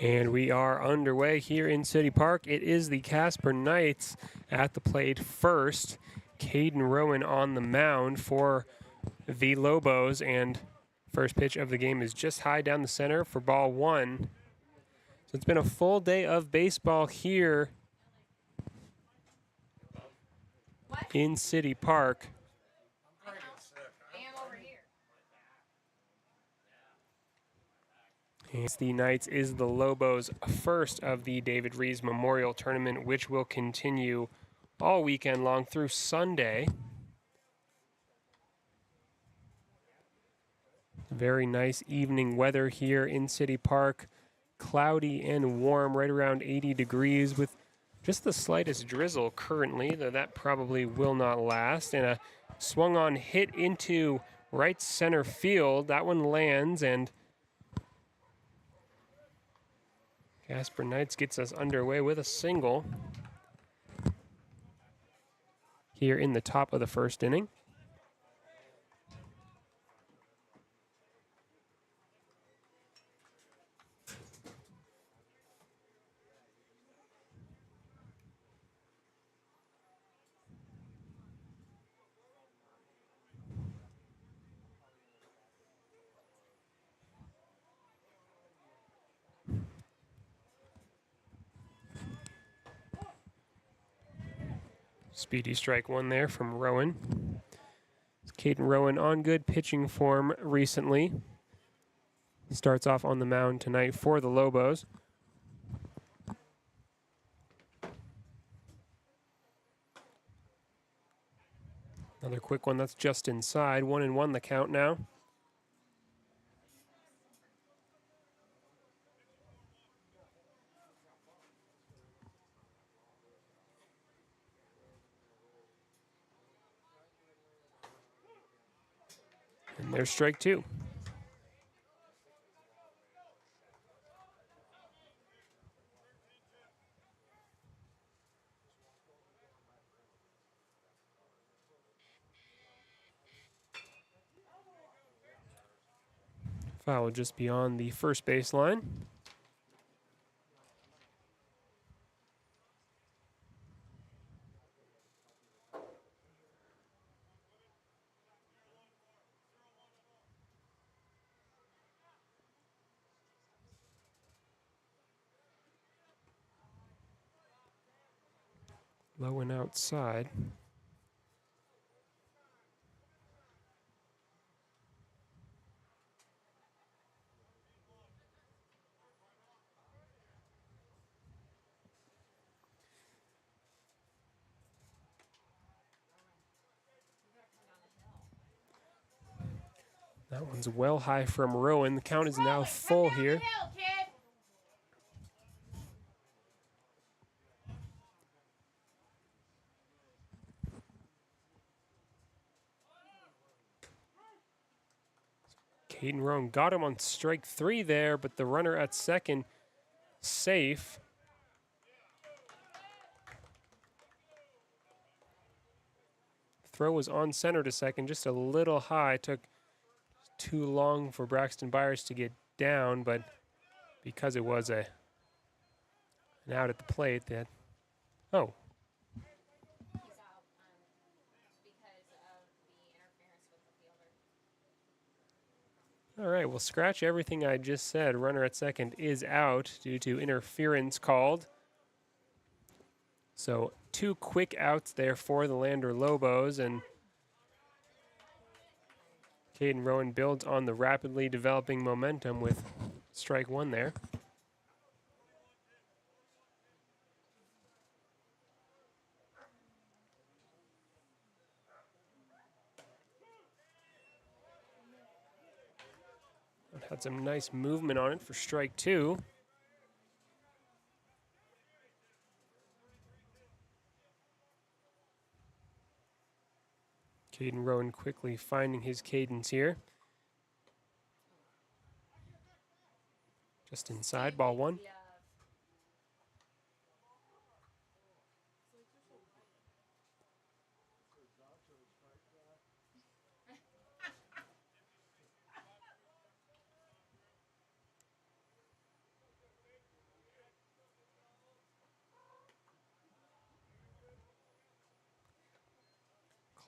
And we are underway here in City Park. It is the Casper Knights at the plate first. Caden Rowan on the mound for the Lobos, and first pitch of the game is just high down the center for ball one. So it's been a full day of baseball here in City Park. It's the Knights is the Lobos' first of the David Rees Memorial Tournament, which will continue all weekend long through Sunday. Very nice evening weather here in City Park. Cloudy and warm, right around 80 degrees with just the slightest drizzle currently, though that probably will not last. And a swung on hit into right center field. That one lands, and Casper Knights gets us underway with a single here in the top of the first inning. Speedy strike one there from Rowan. Caden Rowan on good pitching form recently. Starts off on the mound tonight for the Lobos. Another quick one that's just inside. 1-1 the count now. And there's strike two. Foul just beyond the first baseline. Low and outside. That one's well high from Rowan. The count is now full here. Caden Rowan got him on strike three there, but the runner at second safe. Throw was on center to second, just a little high. Took too long for Braxton Byers to get down, but because it was an out at the plate, that oh. All right, well, scratch everything I just said. Runner at second is out due to interference called. So 2 quick outs there for the Lander Lobos, and Caden Rowan builds on the rapidly developing momentum with strike one there. Had some nice movement on it for strike two. Caden Rowan quickly finding his cadence here. Just inside, ball one.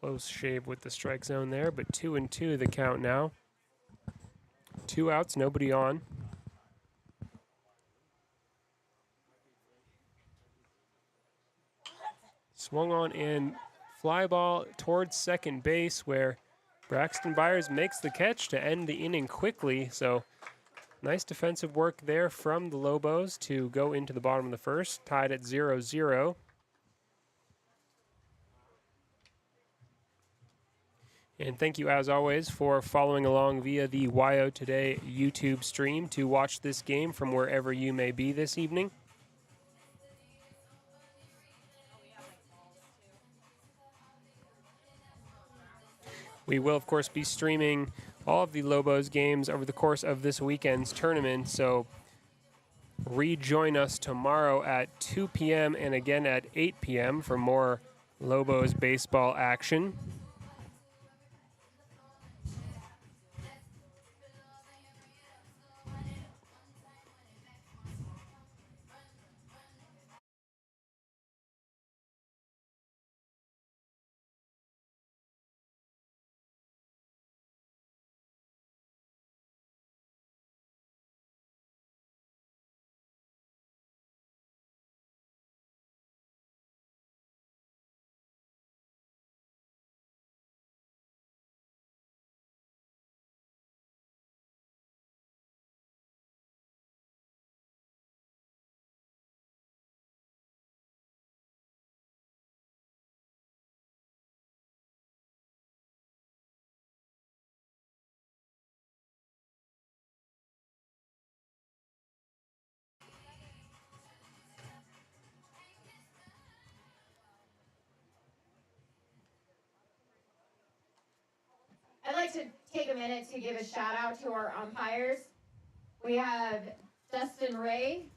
Close shave with the strike zone there, but 2-2 the count now. 2 outs, nobody on. Swung on and fly ball towards second base where Braxton Byers makes the catch to end the inning quickly. So nice defensive work there from the Lobos to go into the bottom of the first, tied at 0-0. And thank you, as always, for following along via the YO Today YouTube stream to watch this game from wherever you may be this evening. We will, of course, be streaming all of the Lobos games over the course of this weekend's tournament, so rejoin us tomorrow at 2 p.m. and again at 8 p.m. for more Lobos baseball action. I'd like to take a minute to give a shout out to our umpires. We have Dustin Ray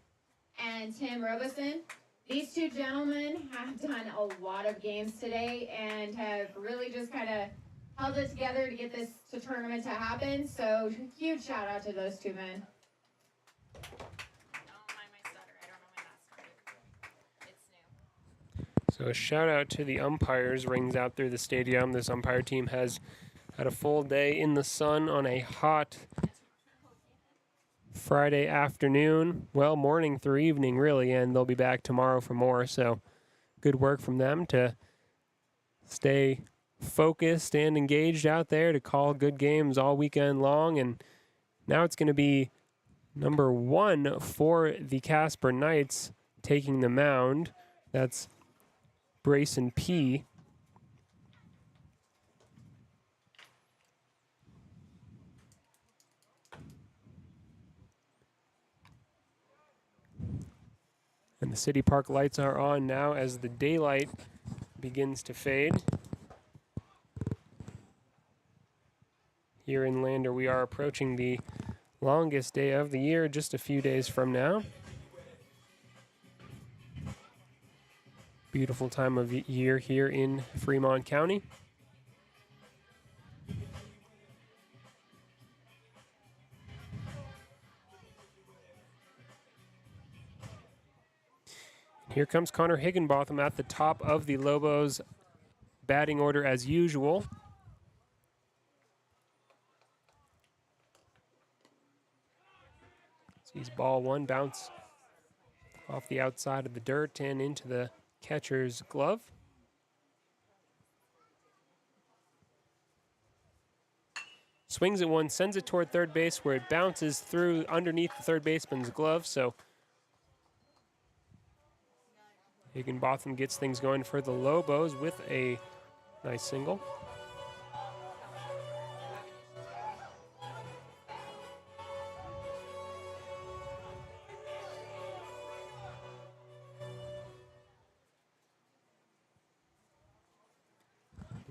and Tim Robeson. These two gentlemen have done a lot of games today and have really just kind of held it together to get this tournament to happen. So huge shout out to those two men. So a shout out to the umpires rings out through the stadium. This umpire team has had a full day in the sun on a hot Friday afternoon. Well, morning through evening, really, and they'll be back tomorrow for more. So good work from them to stay focused and engaged out there to call good games all weekend long. And now it's going to be number 1 for the Casper Knights taking the mound. That's Brayson P. And the City Park lights are on now as the daylight begins to fade. Here in Lander, we are approaching the longest day of the year, just a few days from now. Beautiful time of year here in Fremont County. Here comes Connor Higginbotham at the top of the Lobos batting order as usual. Sees ball 1 bounce off the outside of the dirt and into the catcher's glove. Swings at 1, sends it toward third base where it bounces through underneath the third baseman's glove. So Higginbotham gets things going for the Lobos with a nice single.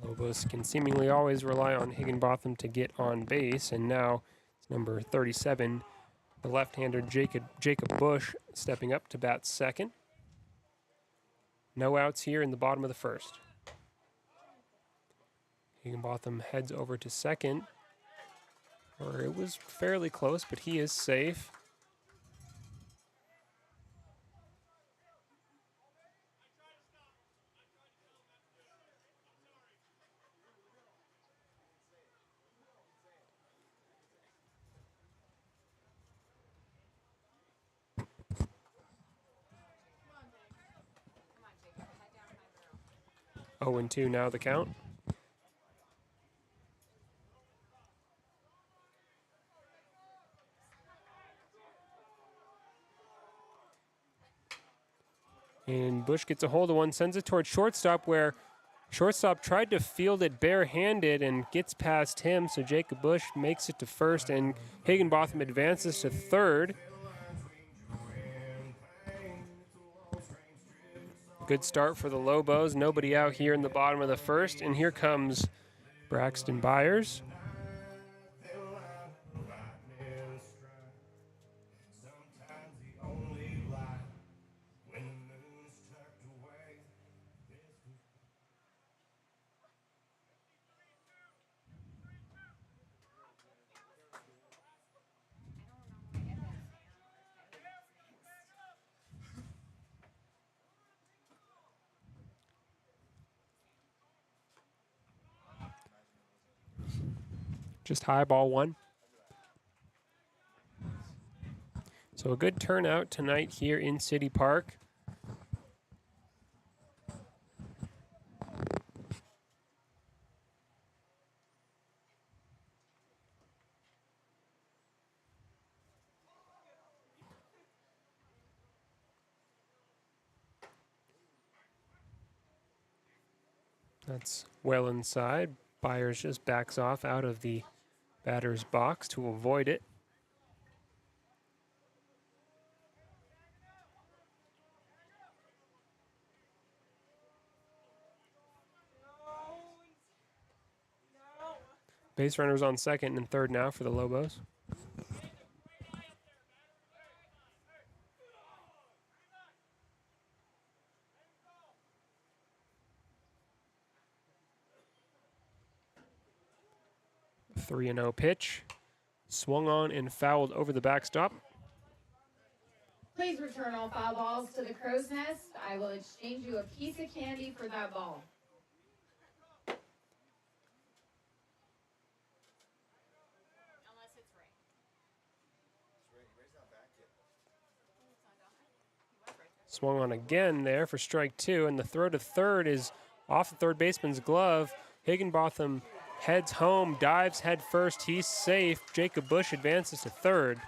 Lobos can seemingly always rely on Higginbotham to get on base, and now it's number 37, the left-hander Jacob Bush, stepping up to bat second. No outs here in the bottom of the first. Higginbotham heads over to second, or it was fairly close, but he is safe. 0-2 now the count. And Bush gets a hold of one, sends it towards shortstop, where shortstop tried to field it barehanded and gets past him, so Jacob Bush makes it to first, and Higginbotham advances to third. Good start for the Lobos. Nobody out here in the bottom of the first, and here comes Braxton Byers. Just high ball one. So a good turnout tonight here in City Park. That's well inside. Byers just backs off out of the batter's box to avoid it. Base runners on second and third now for the Lobos. The 3-0 pitch. Swung on and fouled over the backstop. Please return all foul balls to the crow's nest. I will exchange you a piece of candy for that ball. Swung on again there for strike two, and the throw to third is off the third baseman's glove. Higginbotham heads home, dives head first. He's safe. Jacob Bush advances to third.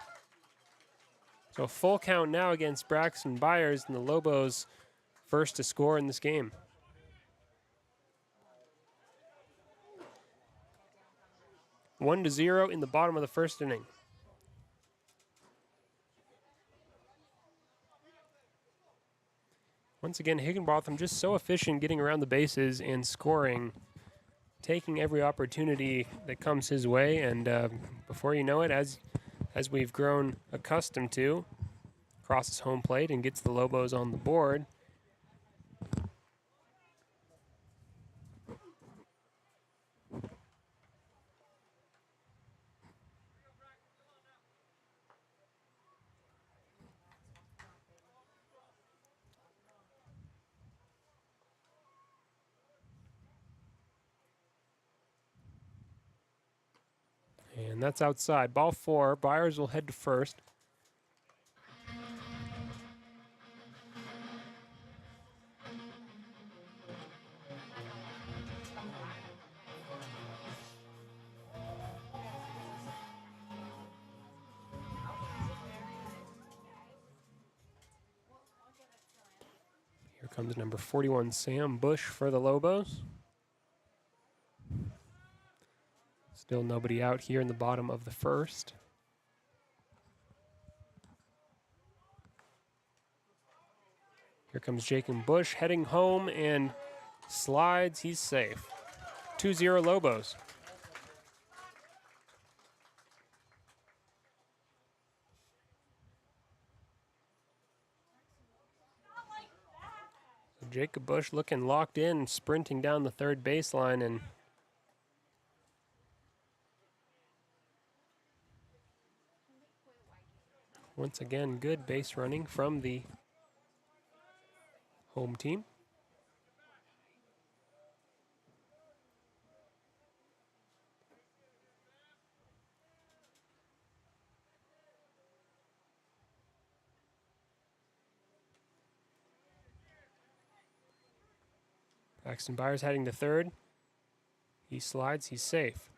So a full count now against Braxton Byers, and the Lobos first to score in this game. 1-0 in the bottom of the first inning. Once again, Higginbotham just so efficient getting around the bases and scoring, taking every opportunity that comes his way, and before you know it, as we've grown accustomed to, crosses home plate and gets the Lobos on the board. And that's outside. Ball four. Byers will head to first. Here comes number 41, Sam Bush for the Lobos. Still nobody out here in the bottom of the first. Here comes Jacob Bush heading home and slides. He's safe. 2-0 Lobos. So Jacob Bush looking locked in, sprinting down the third baseline, and once again, good base running from the home team. Braxton Byers heading to third. He slides, he's safe.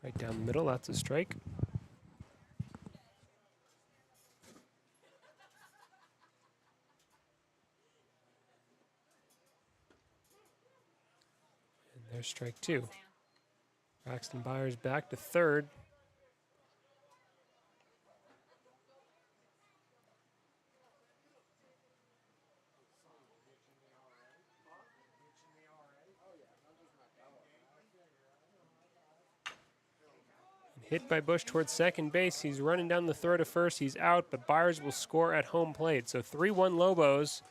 Right down the middle, that's a strike. And there's strike two. Braxton Byers back to third. Hit by Bush towards second base. He's running down the throw to first. He's out, but Byers will score at home plate. So 3-1 Lobos.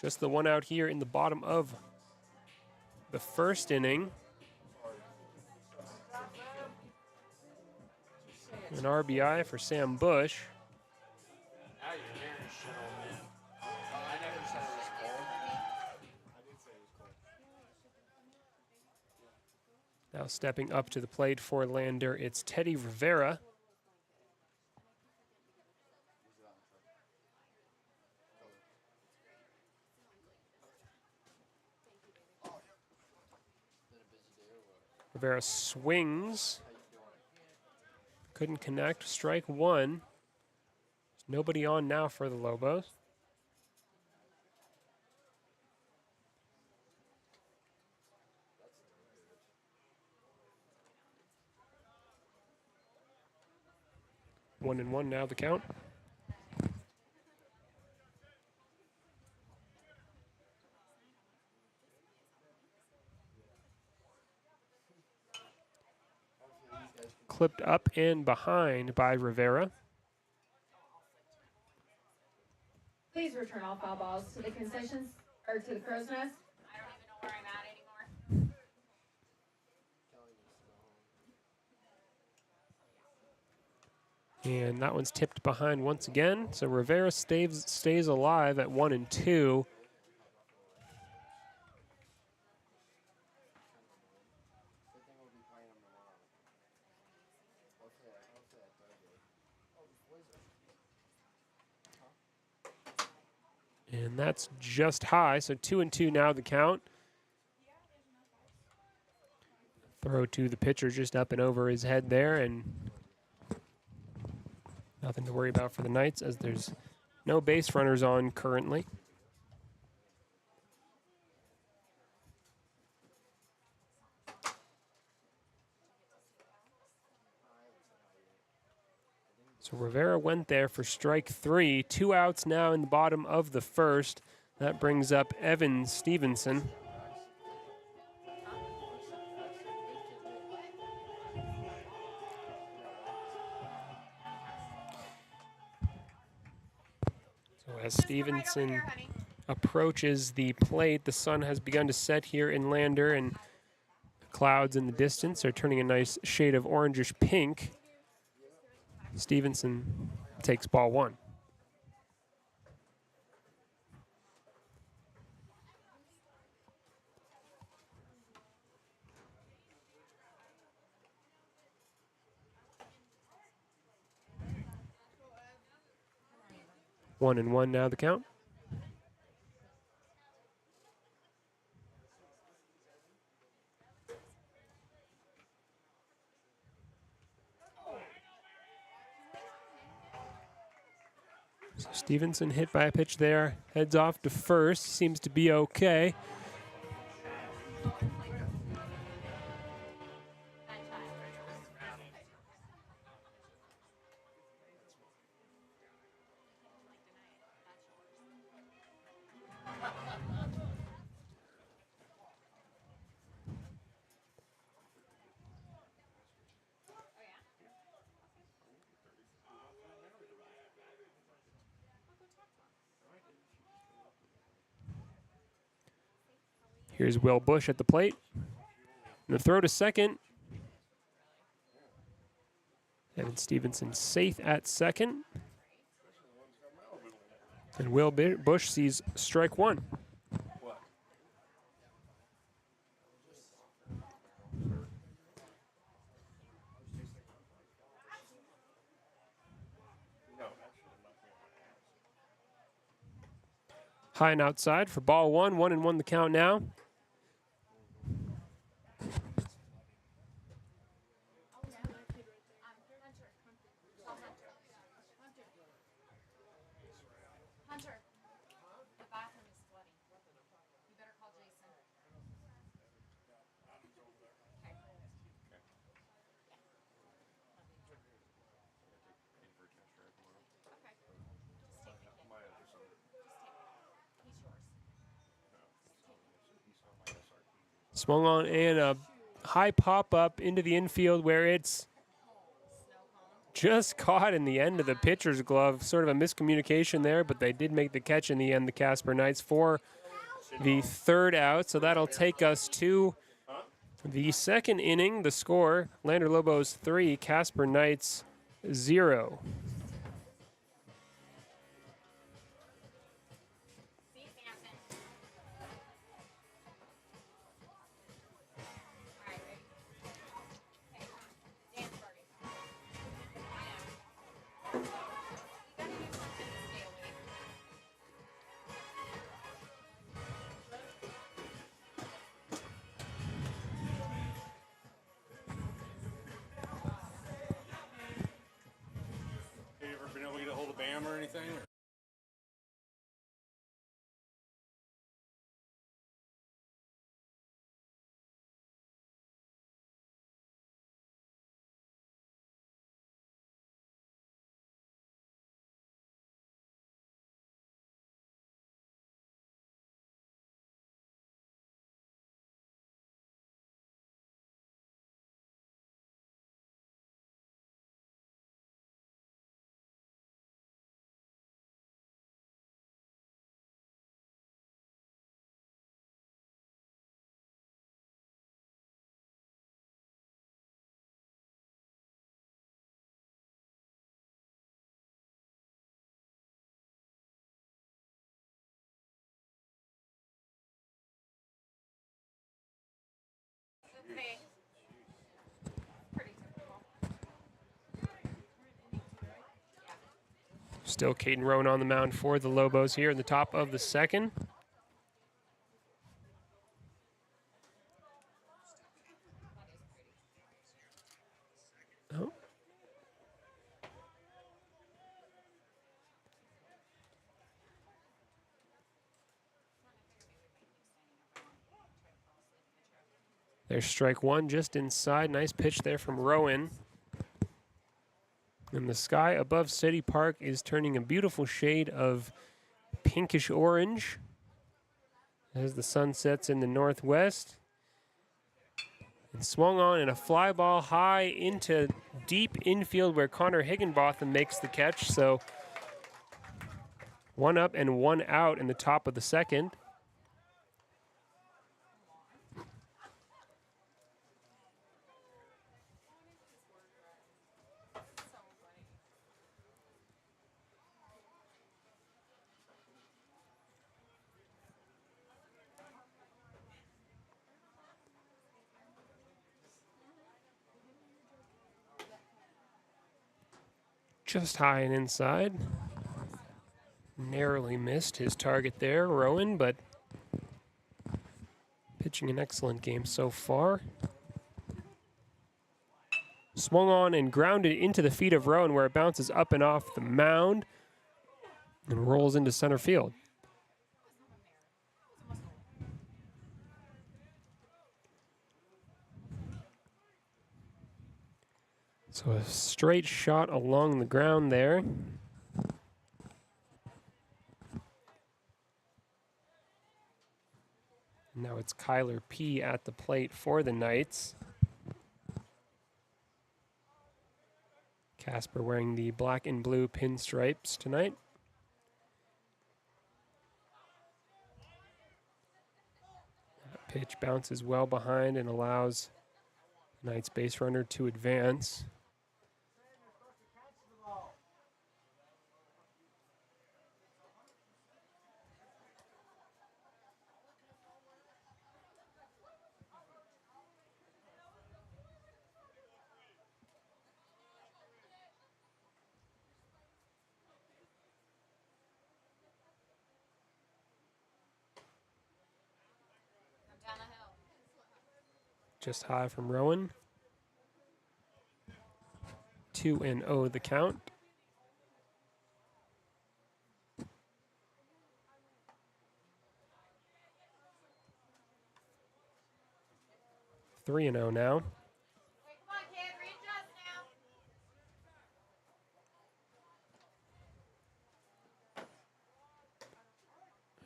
Just the one out here in the bottom of the first inning. An RBI for Sam Bush. Now stepping up to the plate for Lander, it's Teddy Rivera. Rivera swings. Couldn't connect. Strike one. There's nobody on now for the Lobos. 1-1 now the count. Clipped up and behind by Rivera. Please return all foul balls to the concessions, or to the crow's nest. I don't even know where I'm at anymore. And that one's tipped behind once again. So Rivera stays alive at 1-2. And that's just high, so 2-2 now the count. Throw to the pitcher just up and over his head there, and nothing to worry about for the Knights as there's no base runners on currently. So Rivera went there for strike three. 2 outs now in the bottom of the first. That brings up Evan Stevenson. So as Stevenson approaches the plate, the sun has begun to set here in Lander, and the clouds in the distance are turning a nice shade of orangish pink. Stevenson takes ball one. One and one now the count. So Stevenson hit by a pitch there, heads off to first, seems to be okay. Here's Will Bush at the plate. And the throw to second. Evan Stevenson safe at second. And Will Bush sees strike one. High and outside for ball one. 1-1 the count now. Swung on and a high pop up into the infield where it's just caught in the end of the pitcher's glove. Sort of a miscommunication there, but they did make the catch in the end, the Casper Knights, for the third out. So that'll take us to the second inning. The score, Lander Lobos 3, Casper Knights 0. Or anything? Still Caden Rowan on the mound for the Lobos here in the top of the second. Oh. There's strike one just inside. Nice pitch there from Rowan. And the sky above City Park is turning a beautiful shade of pinkish orange as the sun sets in the northwest. And swung on in a fly ball high into deep infield where Connor Higginbotham makes the catch. So 1 up and 1 out in the top of the second. Just high and inside. Narrowly missed his target there, Rowan, but pitching an excellent game so far. Swung on and grounded into the feet of Rowan where it bounces up and off the mound and rolls into center field. So a straight shot along the ground there. Now it's Kyler P. at the plate for the Knights. Casper wearing the black and blue pinstripes tonight. Pitch bounces well behind and allows Knight's base runner to advance. Just high from Rowan. 2-0 the count. Three and 0 now.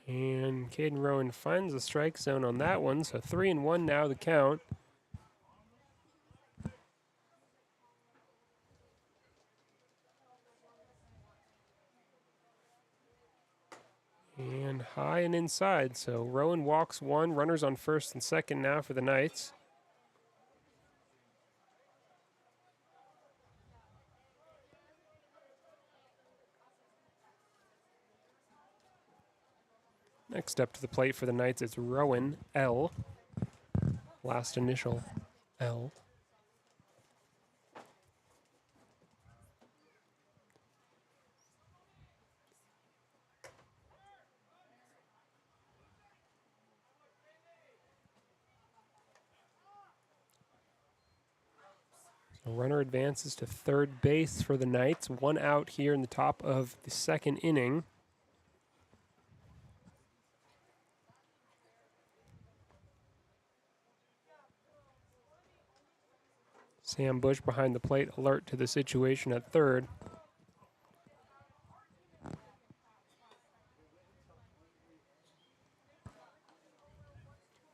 And Caden Rowan finds the strike zone on that one, so 3-1 now the count. And high and inside, so Rowan walks one, runners on first and second now for the Knights. Next up to the plate for the Knights, it's Rowan, L. Last initial, L. So runner advances to third base for the Knights. One out here in the top of the second inning. Sam Bush behind the plate, alert to the situation at third.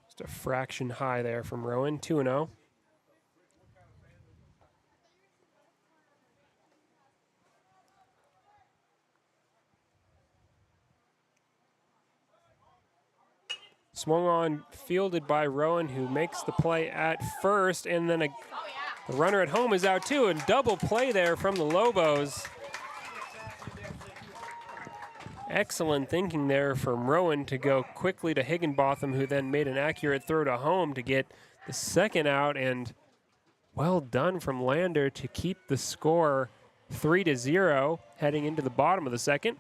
Just a fraction high there from Rowan, 2-0. Swung on, fielded by Rowan, who makes the play at first, and then the runner at home is out too, and double play there from the Lobos. Excellent thinking there from Rowan to go quickly to Higginbotham, who then made an accurate throw to home to get the second out, and well done from Lander to keep the score 3-0 heading into the bottom of the second.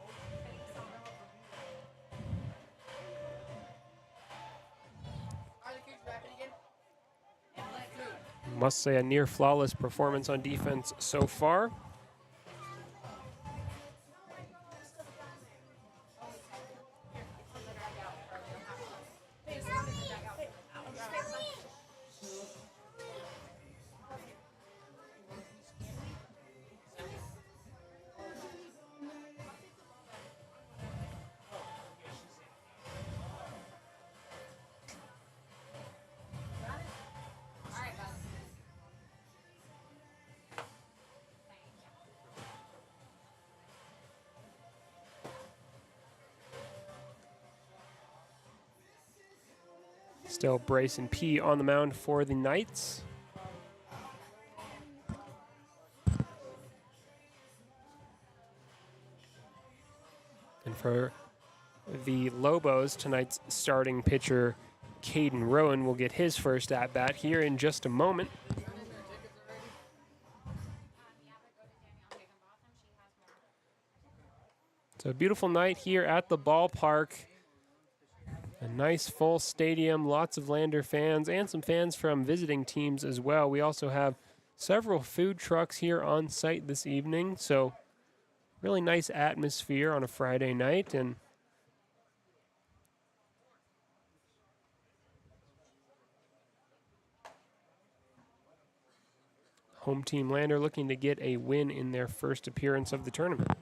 Must say a near flawless performance on defense so far. Still Bryson P on the mound for the Knights. And for the Lobos, tonight's starting pitcher, Caden Rowan, will get his first at-bat here in just a moment. It's a beautiful night here at the ballpark. A nice full stadium, lots of Lander fans, and some fans from visiting teams as well. We also have several food trucks here on site this evening, so really nice atmosphere on a Friday night. And home team Lander looking to get a win in their first appearance of the tournament.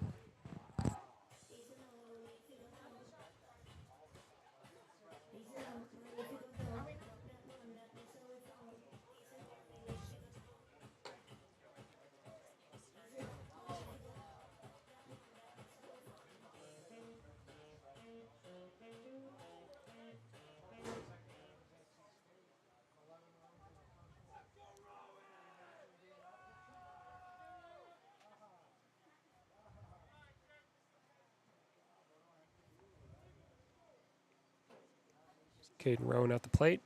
Caden Rowan at the plate.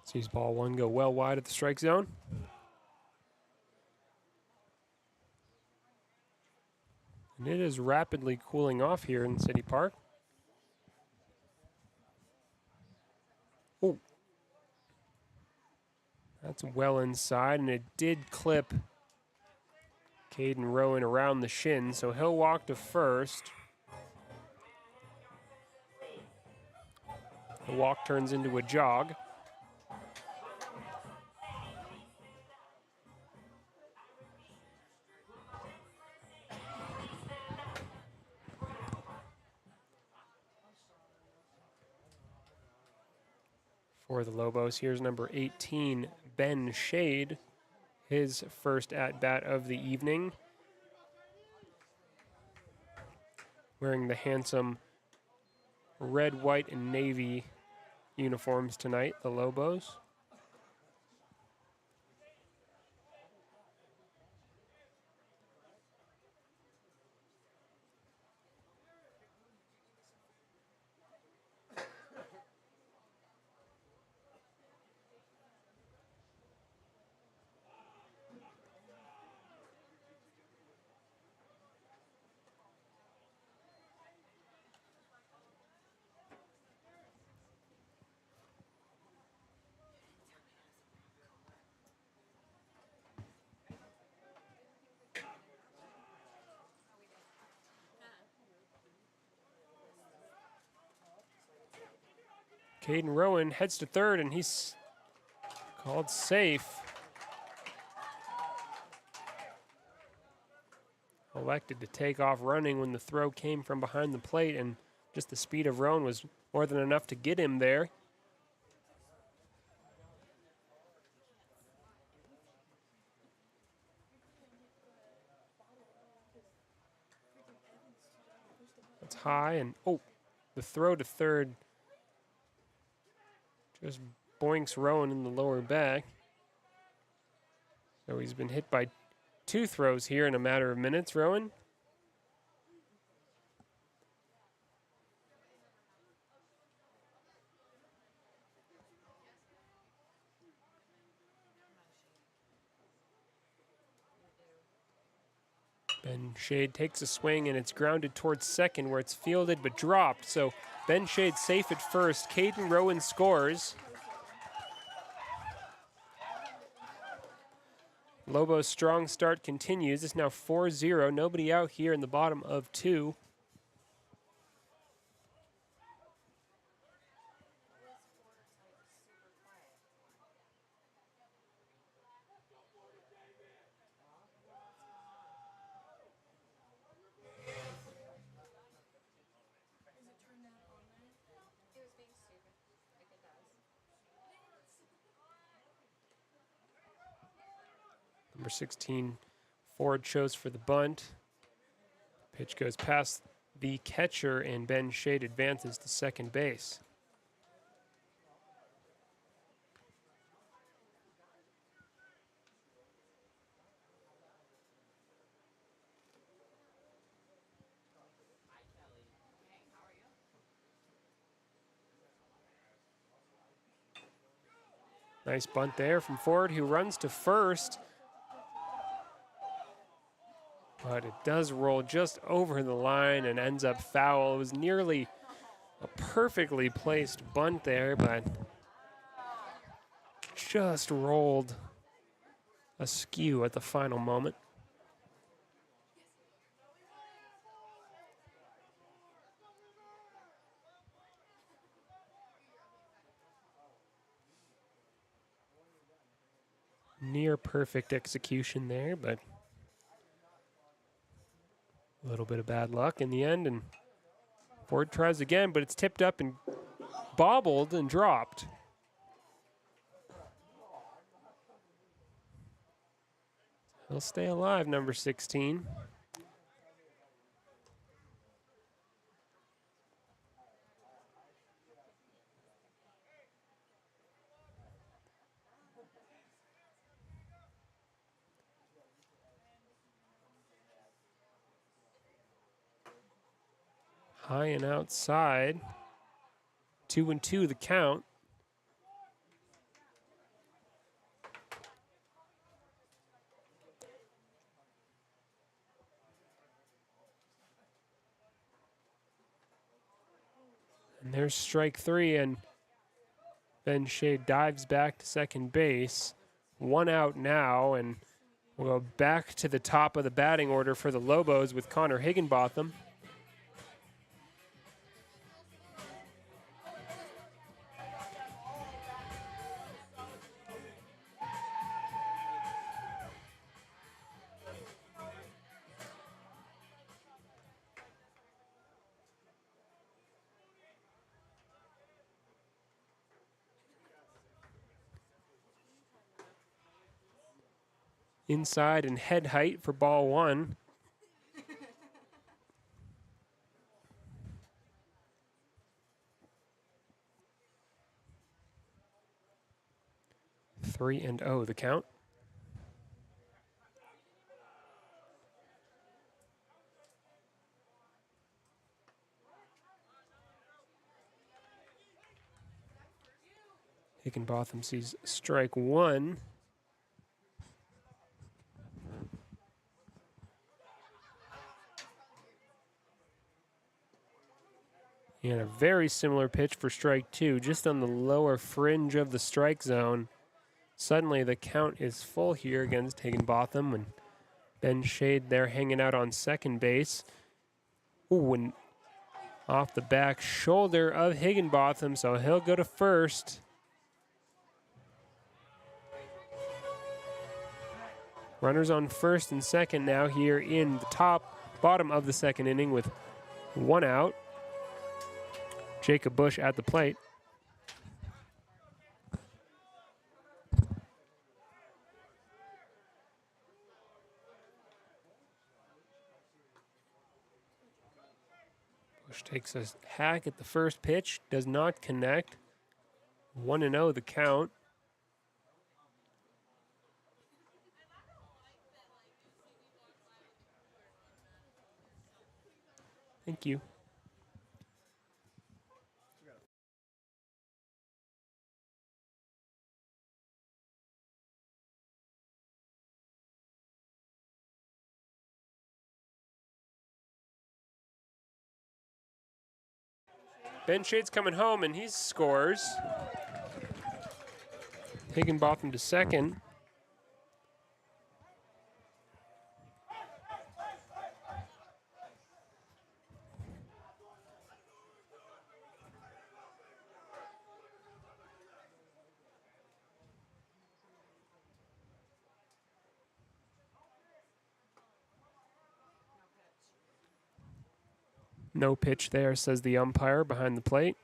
Sees ball one go well wide at the strike zone. And it is rapidly cooling off here in City Park. Oh, that's well inside, and it did clip Caden Rowan around the shin, so he'll walk to first. The walk turns into a jog. For the Lobos, here's number 18, Ben Shade, his first at-bat of the evening. Wearing the handsome red, white, and navy uniforms tonight, the Lobos. Caden Rowan heads to third, and he's called safe. Elected to take off running when the throw came from behind the plate, and just the speed of Rowan was more than enough to get him there. That's high, and oh, the throw to third just boinks Rowan in the lower back. So he's been hit by two throws here in a matter of minutes, Rowan. Ben Shade takes a swing, and it's grounded towards second where it's fielded but dropped. So Ben Shade safe at first. Caden Rowan scores. Lobos' strong start continues. It's now 4-0. Nobody out here in the bottom of two. Number 16, Ford chose for the bunt. Pitch goes past the catcher, and Ben Shade advances to second base. Nice bunt there from Ford, who runs to first. But it does roll just over the line and ends up foul. It was nearly a perfectly placed bunt there, but just rolled askew at the final moment. Near perfect execution there, but a little bit of bad luck in the end, and Ford tries again, but it's tipped up and bobbled and dropped. He'll stay alive, number 16. High and outside. 2-2 the count. And there's strike 3, and Ben Shade dives back to second base. 1 out now, and we'll go back to the top of the batting order for the Lobos with Connor Higginbotham. Inside and head height for ball 1. Three and 0 the count. Higginbotham sees strike 1. And a very similar pitch for strike 2, just on the lower fringe of the strike zone. Suddenly the count is full here against Higginbotham, and Ben Shade there hanging out on second base. Ooh, and off the back shoulder of Higginbotham, so he'll go to first. Runners on first and second now here in the bottom of the second inning with 1 out. Jacob Bush at the plate. Bush takes a hack at the first pitch, does not connect. 1-0 the count. Thank you. Ben Shade's coming home, and he scores. Higginbotham to second. No pitch there, says the umpire behind the plate.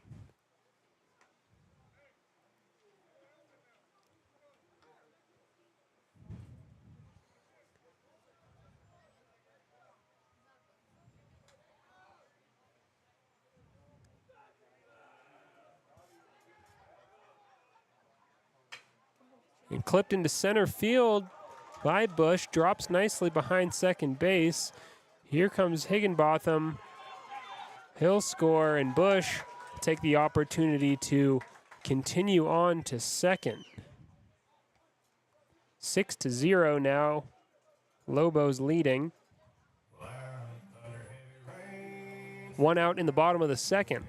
And clipped into center field by Bush, drops nicely behind second base. Here comes Higginbotham. He'll score, and Bush will take the opportunity to continue on to second. 6-0 now. Lobos leading. 1 out in the bottom of the second.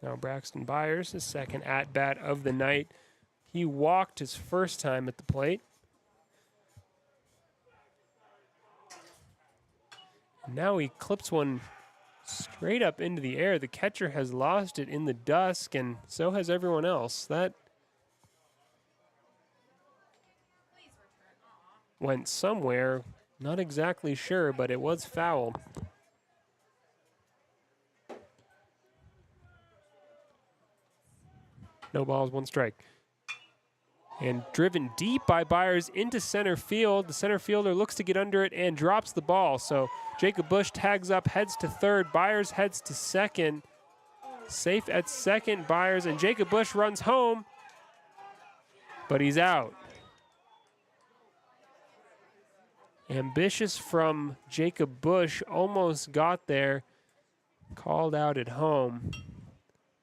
Now Braxton Byers, his second at-bat of the night. He walked his first time at the plate. Now he clips one straight up into the air. The catcher has lost it in the dusk, and so has everyone else. That went somewhere. Not exactly sure, but it was foul. No balls, 1 strike. And driven deep by Byers into center field. The center fielder looks to get under it and drops the ball. So Jacob Bush tags up, heads to third. Byers heads to second. Safe at second, Byers, and Jacob Bush runs home, but he's out. Ambitious from Jacob Bush, almost got there. Called out at home.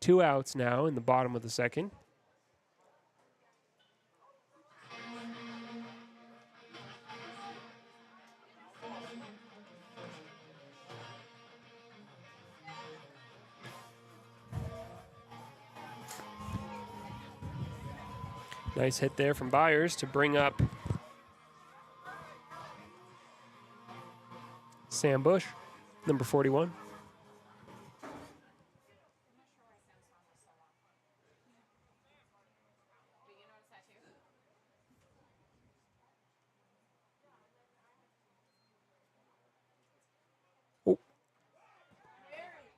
2 outs now in the bottom of the second. Nice hit there from Byers to bring up Sam Bush, number 41. Oh.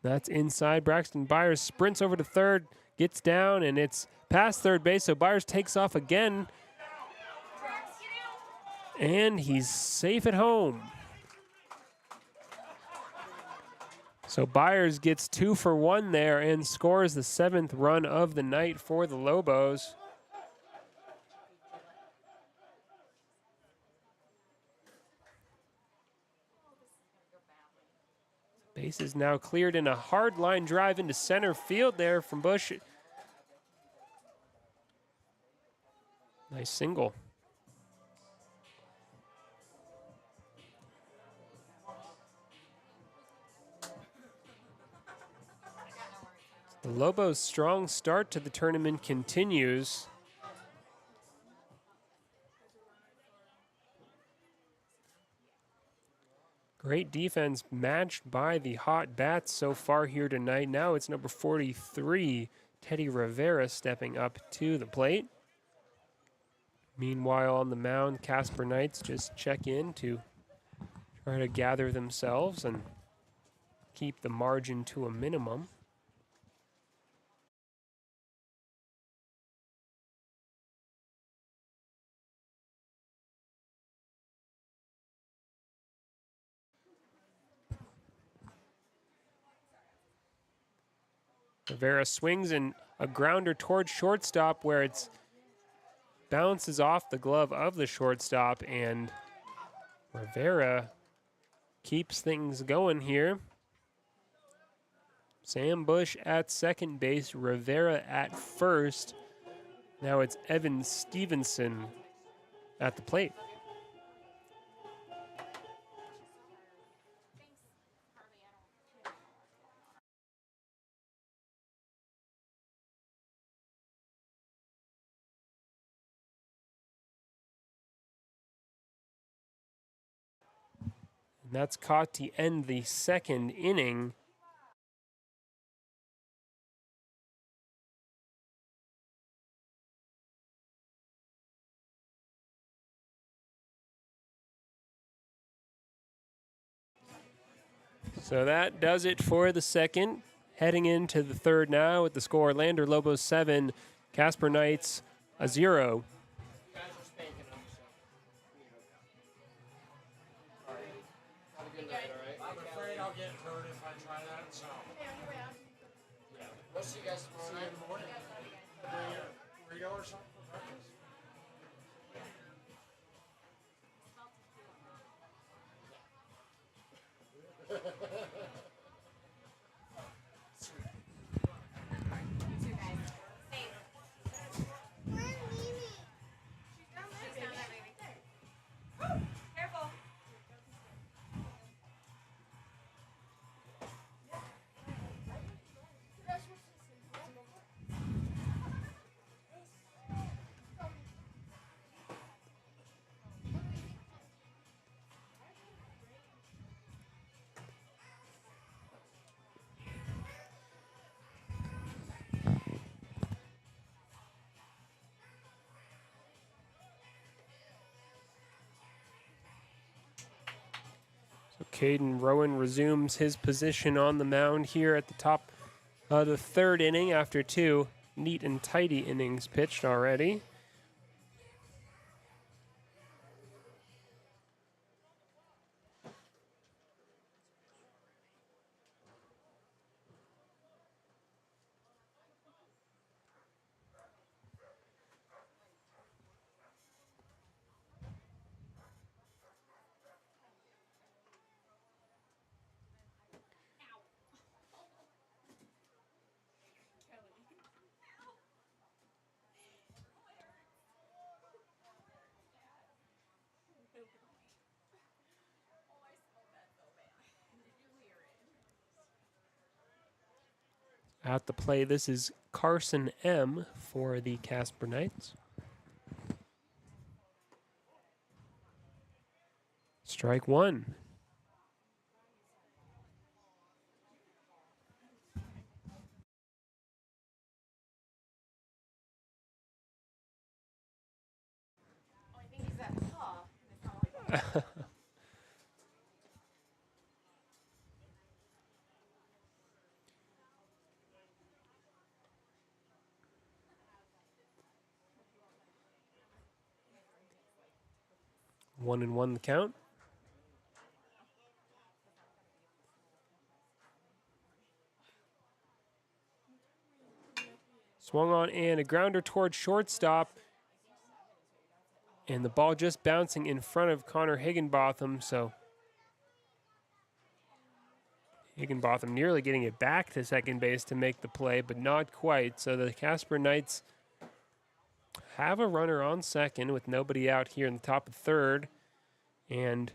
That's inside. Braxton Byers sprints over to third, gets down, and it's past third base, so Byers takes off again. And he's safe at home. So Byers gets 2 for 1 there and scores the 7th run of the night for the Lobos. Base is now cleared in a hard line drive into center field there from Bush. Nice single. The Lobos' strong start to the tournament continues. Great defense matched by the hot bats so far here tonight. Now it's number 43, Teddy Rivera, stepping up to the plate. Meanwhile, on the mound, Casper Knights just check in to try to gather themselves and keep the margin to a minimum. Rivera swings and a grounder towards shortstop where it's bounces off the glove of the shortstop, and Rivera keeps things going here. Sam Bush at second base, Rivera at first. Now it's Evan Stevenson at the plate. And that's caught to end the second inning. So that does it for the second. Heading into the third now with the score, Lander Lobos 7, Casper Knights a 0. I'm afraid I'll get hurt if I try that, so. Yeah. We'll see you guys tomorrow night in the morning. Burrito or something for breakfast? So Caden Rowan resumes his position on the mound here at the top of the third inning after 2 neat and tidy innings pitched already. At the play, this is Carson M. for the Casper Knights. Strike one. I think he's at top. It's not like 1-1 the count. Swung on and a grounder towards shortstop. And the ball just bouncing in front of Connor Higginbotham, so Higginbotham nearly getting it back to second base to make the play, but not quite. So the Casper Knights have a runner on second with nobody out here in the top of third. And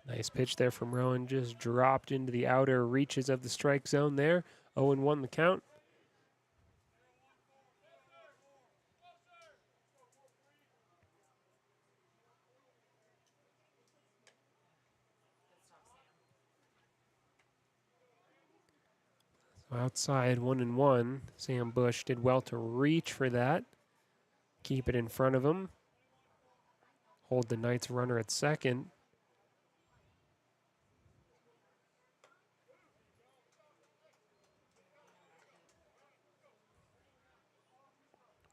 nice pitch there from Rowan, just dropped into the outer reaches of the strike zone there. 0-1 the count. So outside 1-1. Sam Bush did well to reach for that. Keep it in front of him. Hold the Knights runner at second.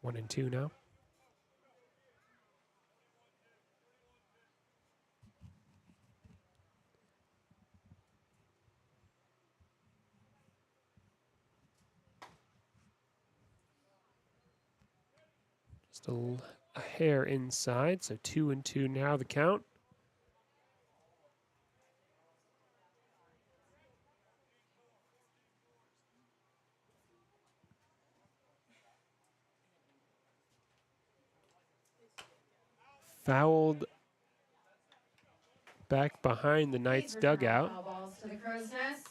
One and two now. Just a hair inside, so 2-2 now the count. Fouled back behind the Knights Please return all dugout. foul balls to the crow's nest.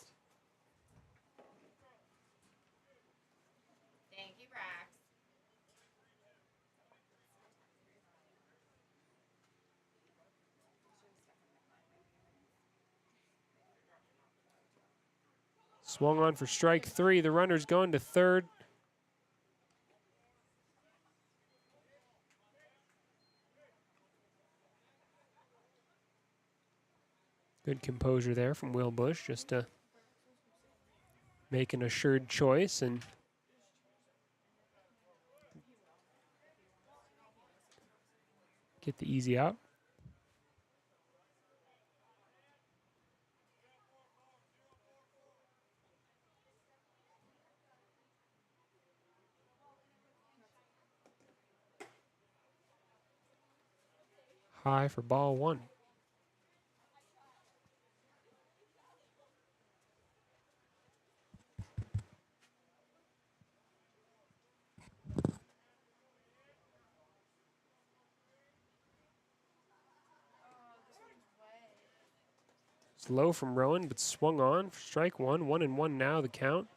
Thank you, Brax. Swung on for strike three. The runner's going to third. Good composure there from Will Bush, just to make an assured choice and get the easy out. High for ball one. It's low from Rowan, but swung on for strike one. 1-1 now the count.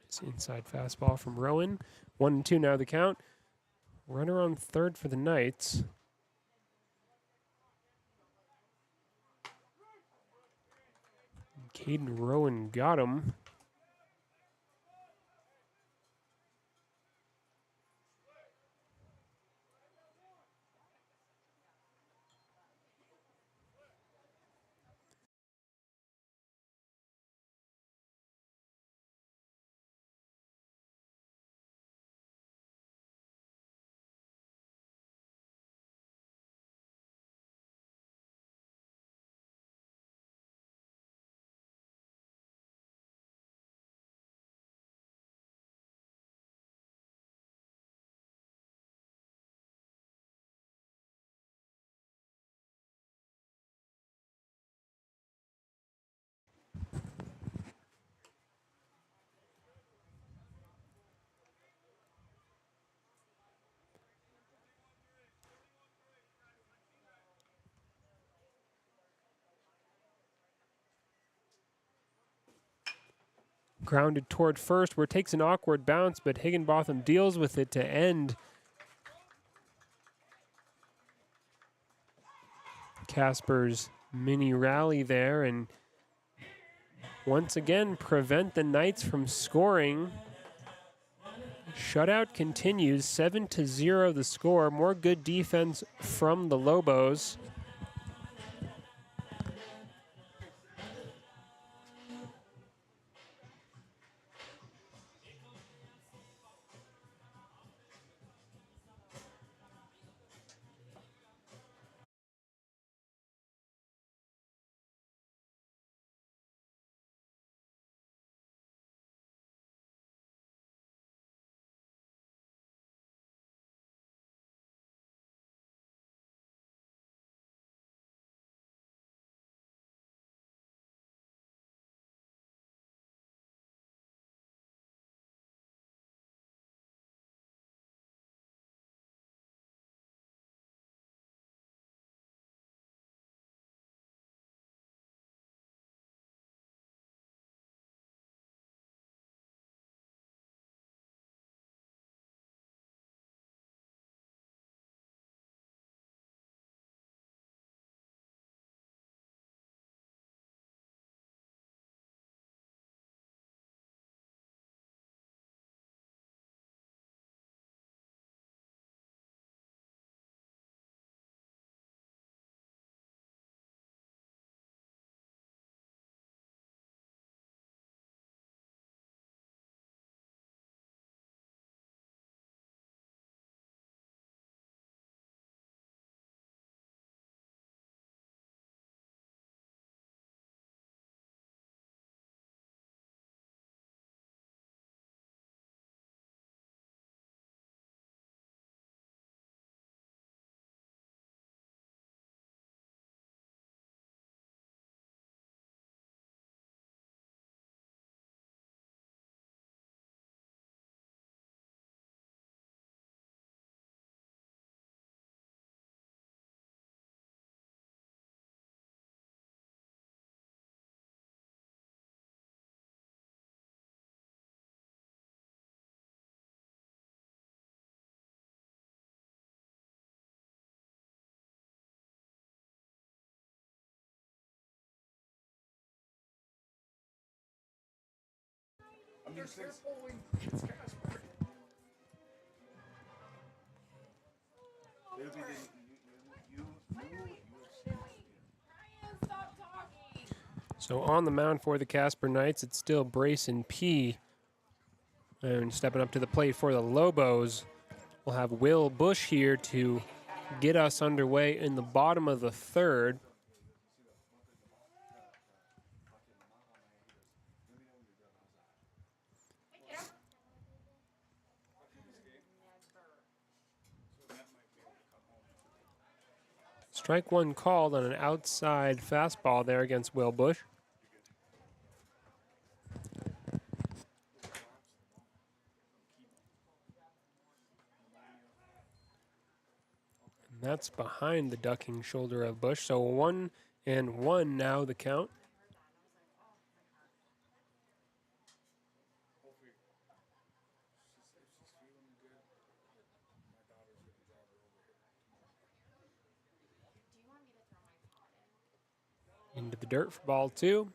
Nice inside fastball from Rowan. 1-2 now the count. Runner on third for the Knights. Caden Rowan got him. Grounded toward first, where it takes an awkward bounce, but Higginbotham deals with it to end Casper's mini rally there and once again prevent the Knights from scoring. Shutout continues, 7-0 the score. More good defense from the Lobos. They're pulling. It's Casper. So on the mound for the Casper Knights, it's still Brayson P. And stepping up to the plate for the Lobos, we'll have Will Bush here to get us underway in the bottom of the third. Strike one called on an outside fastball there against Will Bush. And that's behind the ducking shoulder of Bush. So 1-1 now the count. Into the dirt for ball two.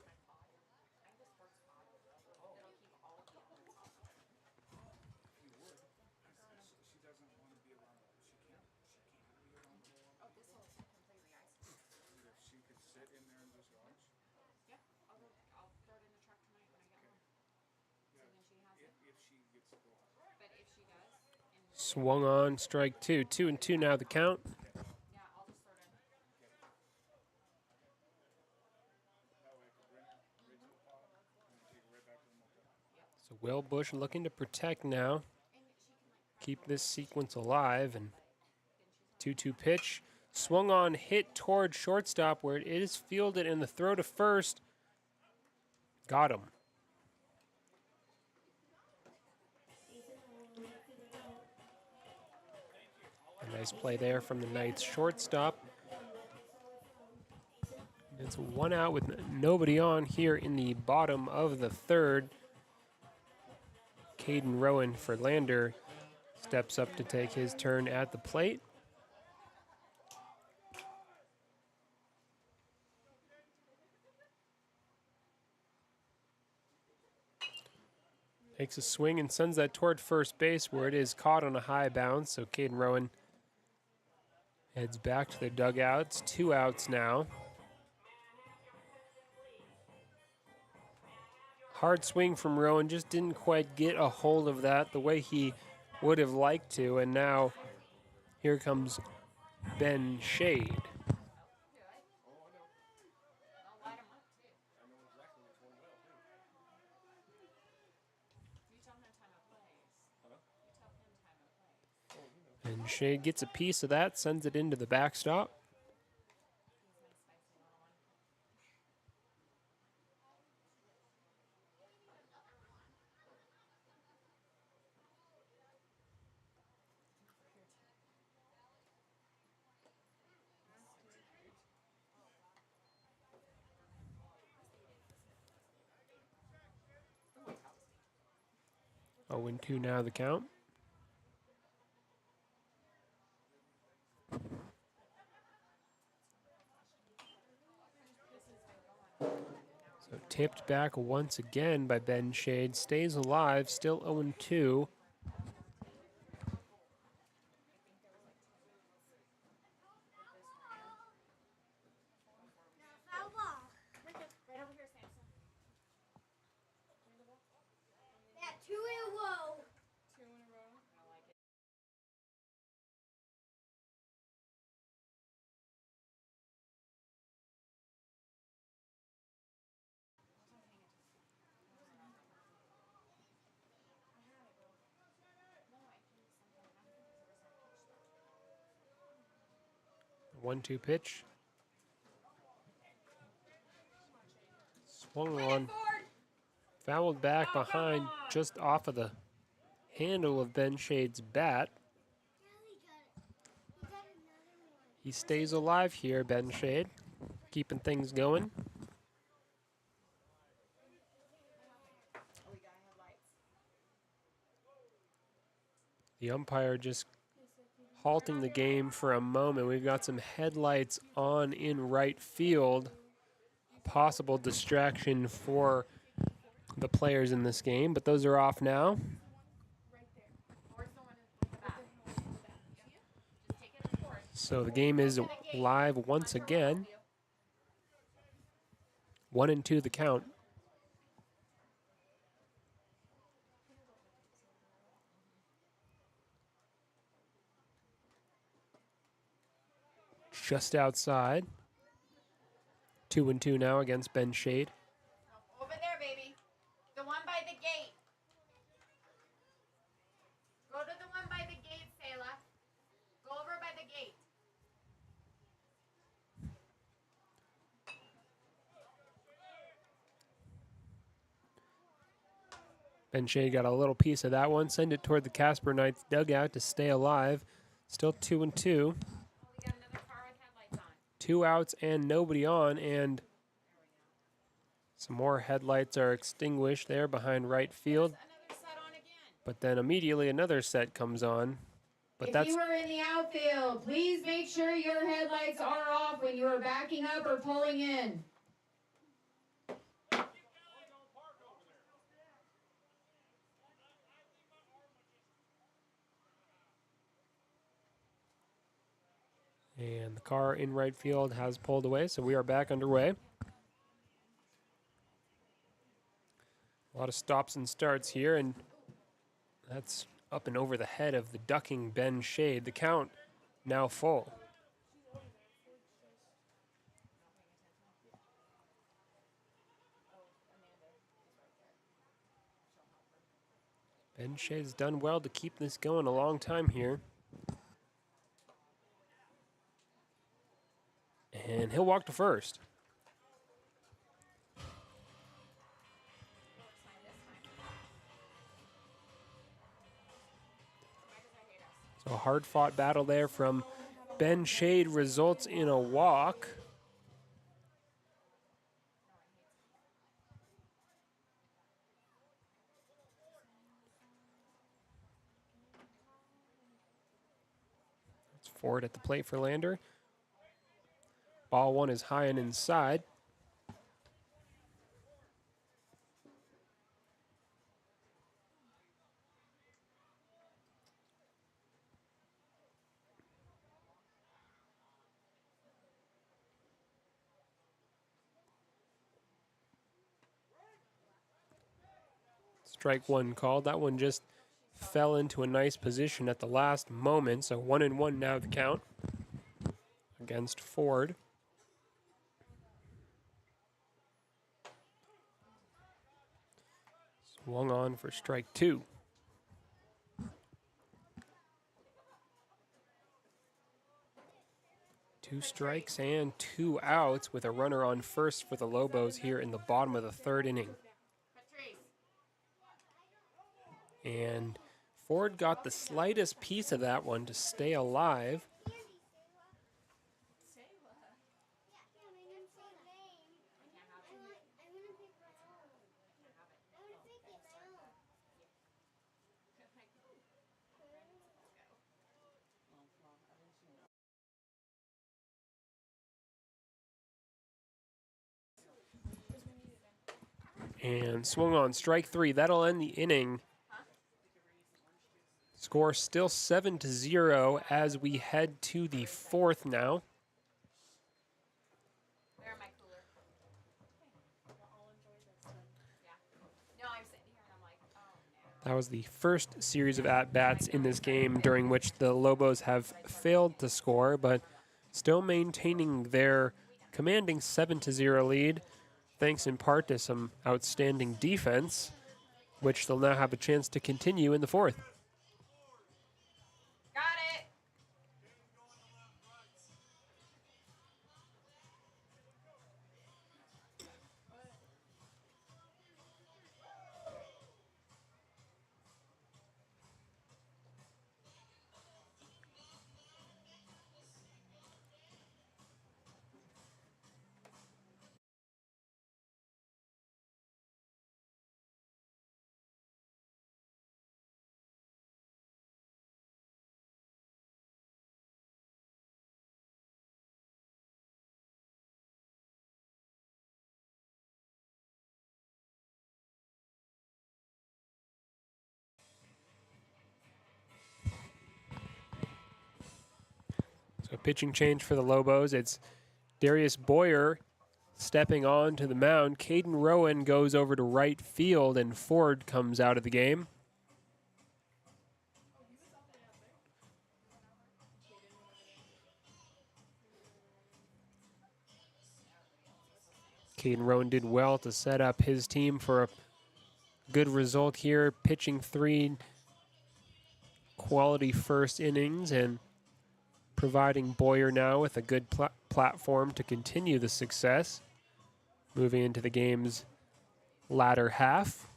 Swung on, strike two. 2-2 now the count. So Will Bush looking to protect now. Keep this sequence alive. And 2-2 pitch. Swung on, hit toward shortstop where it is fielded in the throw to first. Got him. A nice play there from the Knights shortstop. It's one out with nobody on here in the bottom of the third. Caden Rowan for Lander steps up to take his turn at the plate. Takes a swing and sends that toward first base where it is caught on a high bounce. So Caden Rowan heads back to their dugouts. 2 outs now. Hard swing from Rowan, just didn't quite get a hold of that the way he would have liked to. And now here comes Ben Shade. And Shade gets a piece of that, sends it into the backstop. Oh, 0-2 now the count. So tipped back once again by Ben Shade. Stays alive, still 0-2. One-two pitch. Swung on. Fouled back behind, just off of the handle of Ben Shade's bat. He stays alive here, Ben Shade, keeping things going. The umpire just halting the game for a moment. We've got some headlights on in right field. Possible distraction for the players in this game, but those are off now. So the game is live once again. 1-2 the count. Just outside. 2-2 now against Ben Shade. Over there, baby. The one by the gate. Go to the one by the gate, Sayla. Go over by the gate. Ben Shade got a little piece of that one. Send it toward the Casper Knights dugout to stay alive. Still 2-2. We got another car with headlights on. 2 outs and nobody on, and some more headlights are extinguished there behind right field. Another set on again. But then immediately another set comes on. But If that's you are in the outfield, please make sure your headlights are off when you are backing up or pulling in. and the car in right field has pulled away, so we are back underway. A lot of stops and starts here, and that's up and over the head of the ducking Ben Shade. The count now full. Ben Shade's done well to keep this going a long time here. And he'll walk to first. So a hard-fought battle there from Ben Shade results in a walk. Ford at the plate for Lander. Ball one is high and inside. Strike one called. That one just fell into a nice position at the last moment. So 1-1 now the count against Ford. Swung on for strike two. Two strikes and 2 outs with a runner on first for the Lobos here in the bottom of the third inning. And Ford got the slightest piece of that one to stay alive. And swung on strike three. That'll end the inning. Score still 7-0 as we head to the fourth now. That was the first series of at-bats in this game during which the Lobos have failed to score, but still maintaining their commanding 7-0 lead, thanks in part to some outstanding defense, which they'll now have a chance to continue in the fourth. Got it. So a pitching change for the Lobos. It's Darius Boyer stepping on to the mound. Caden Rowan goes over to right field, and Ford comes out of the game. Caden Rowan did well to set up his team for a good result here, pitching 3 quality first innings and providing Boyer now with a good platform to continue the success. Moving into the game's latter half.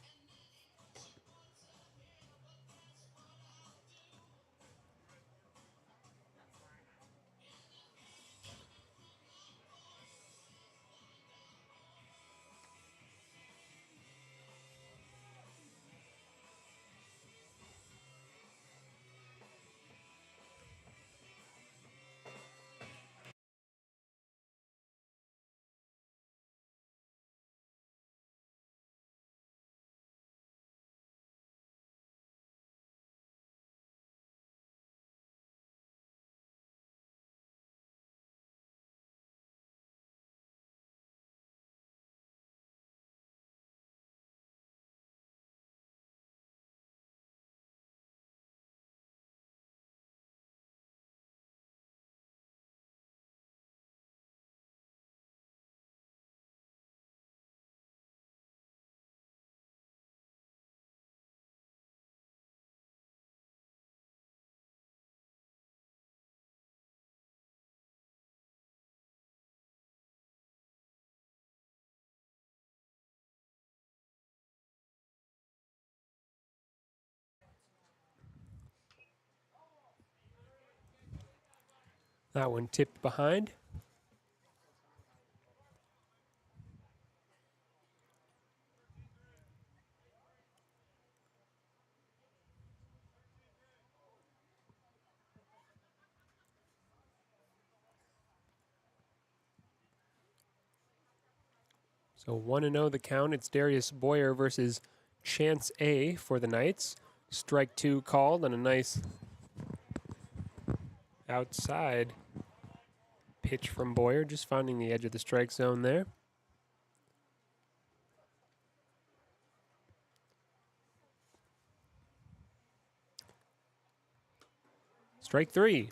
That one tipped behind. So 1-0 the count. It's Darius Boyer versus Chance A for the Knights. Strike 2 called on a nice outside pitch from Boyer, just finding the edge of the strike zone there. Strike 3.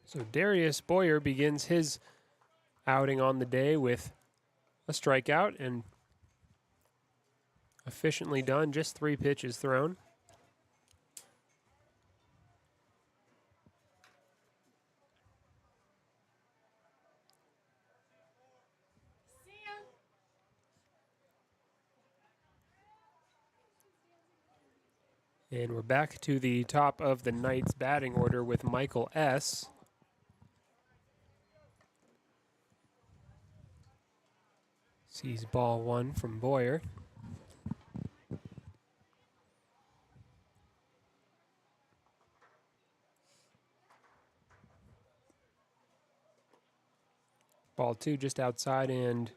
So Darius Boyer begins his outing on the day with a strikeout, and efficiently done, just 3 pitches thrown. And we're back to the top of the Knights batting order with Michael S. Sees ball 1 from Boyer. Ball 2 just outside and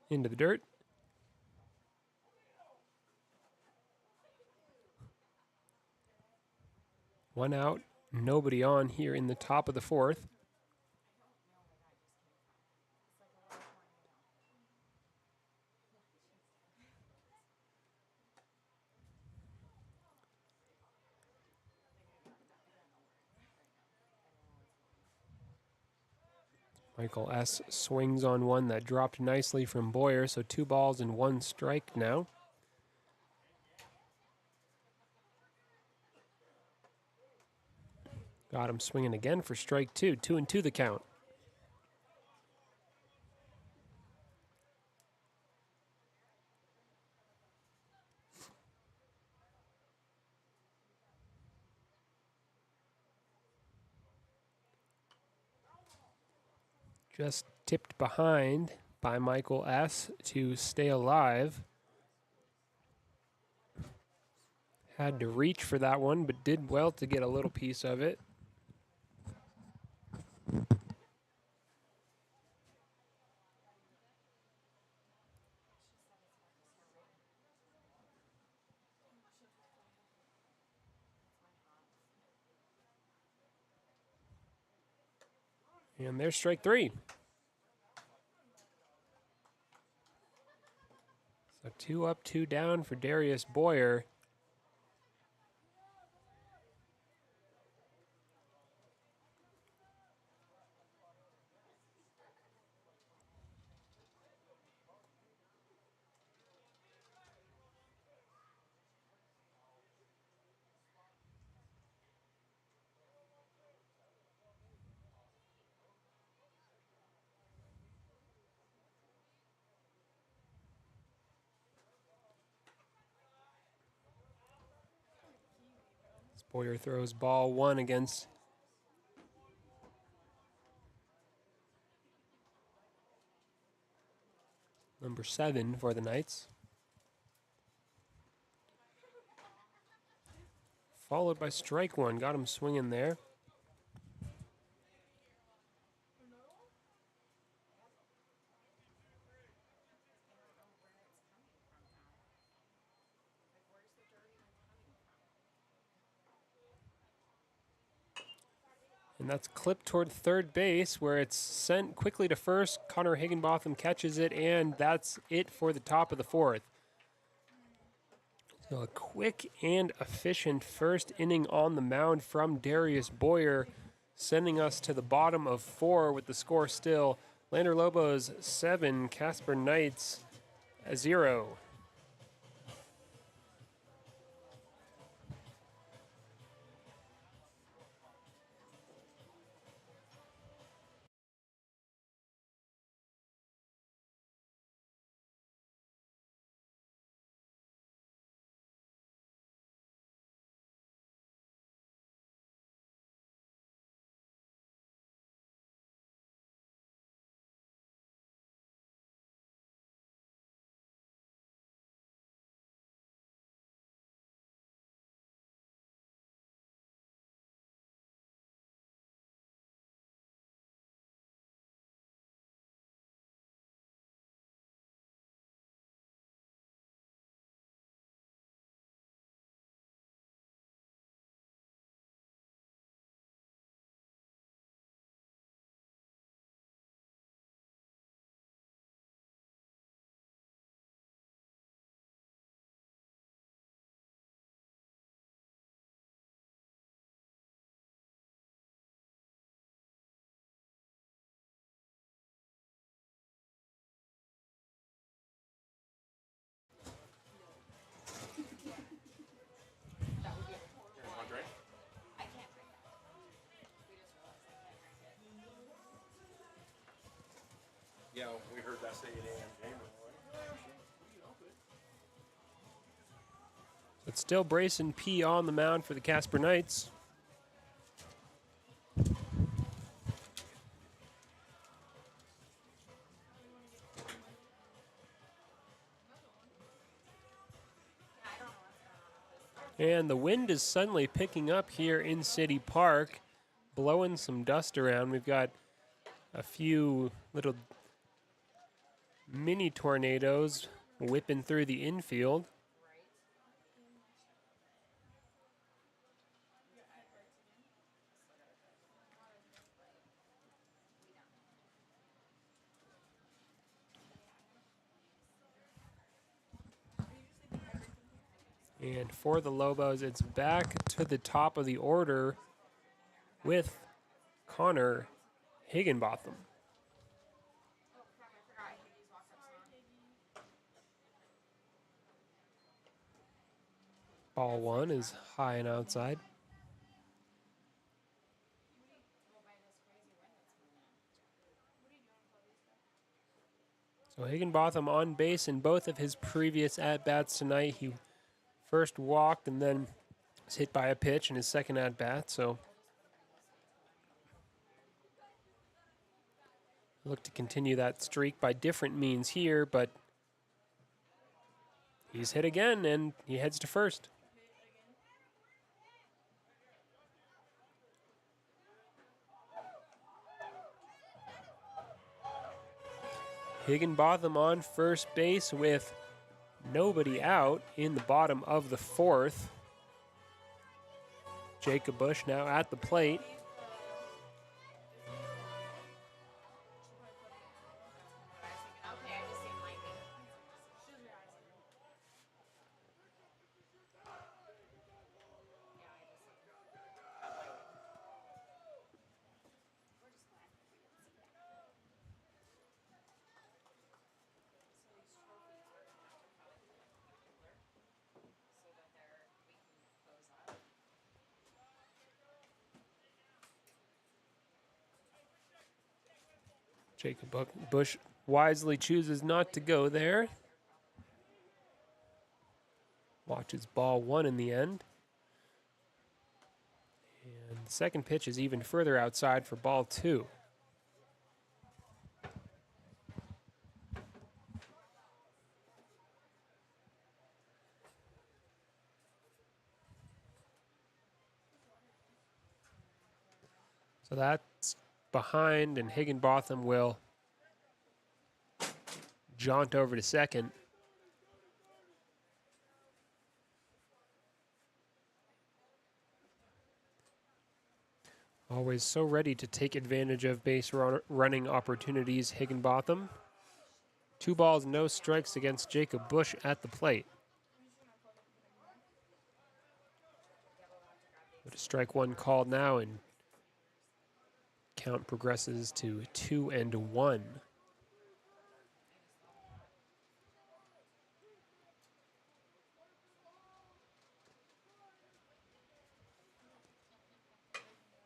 into the dirt. One out, nobody on here in the top of the 4th. Michael S. swings on one that dropped nicely from Boyer, so 2 balls and 1 strike now. Got him swinging again for strike 2. 2-2 the count. Just tipped behind by Michael S. to stay alive. Had to reach for that one, but did well to get a little piece of it. And there's strike 3. So 2 up, 2 down for Darius Boyer. Boyer throws ball 1 against number 7 for the Knights. Followed by strike 1. Got him swinging there. And that's clipped toward third base, where it's sent quickly to first. Connor Higginbotham catches it, and that's it for the top of the 4th. So a quick and efficient first inning on the mound from Darius Boyer, sending us to the bottom of 4 with the score still. Lander Lobos 7, Casper Knights 0. It's still Brayson P. on the mound for the Casper Knights. And the wind is suddenly picking up here in City Park, blowing some dust around. We've got a few little mini tornadoes whipping through the infield. And for the Lobos, it's back to the top of the order with Connor Higginbotham. Ball one is high and outside. So Higginbotham on base in both of his previous at-bats tonight. He first walked and then was hit by a pitch in his second at-bat, so look to continue that streak by different means here, but he's hit again and he heads to first. Higginbotham on first base with nobody out in the bottom of the fourth. Jacob Bush now at the plate. Jacob Bush wisely chooses not to go there. Watches ball one in the end. And the second pitch is even further outside for ball two. So that's behind, and Higginbotham will jaunt over to second. Always so ready to take advantage of base running opportunities, Higginbotham. 2 balls, no strikes against Jacob Bush at the plate. But a strike one called now, and count progresses to 2-1.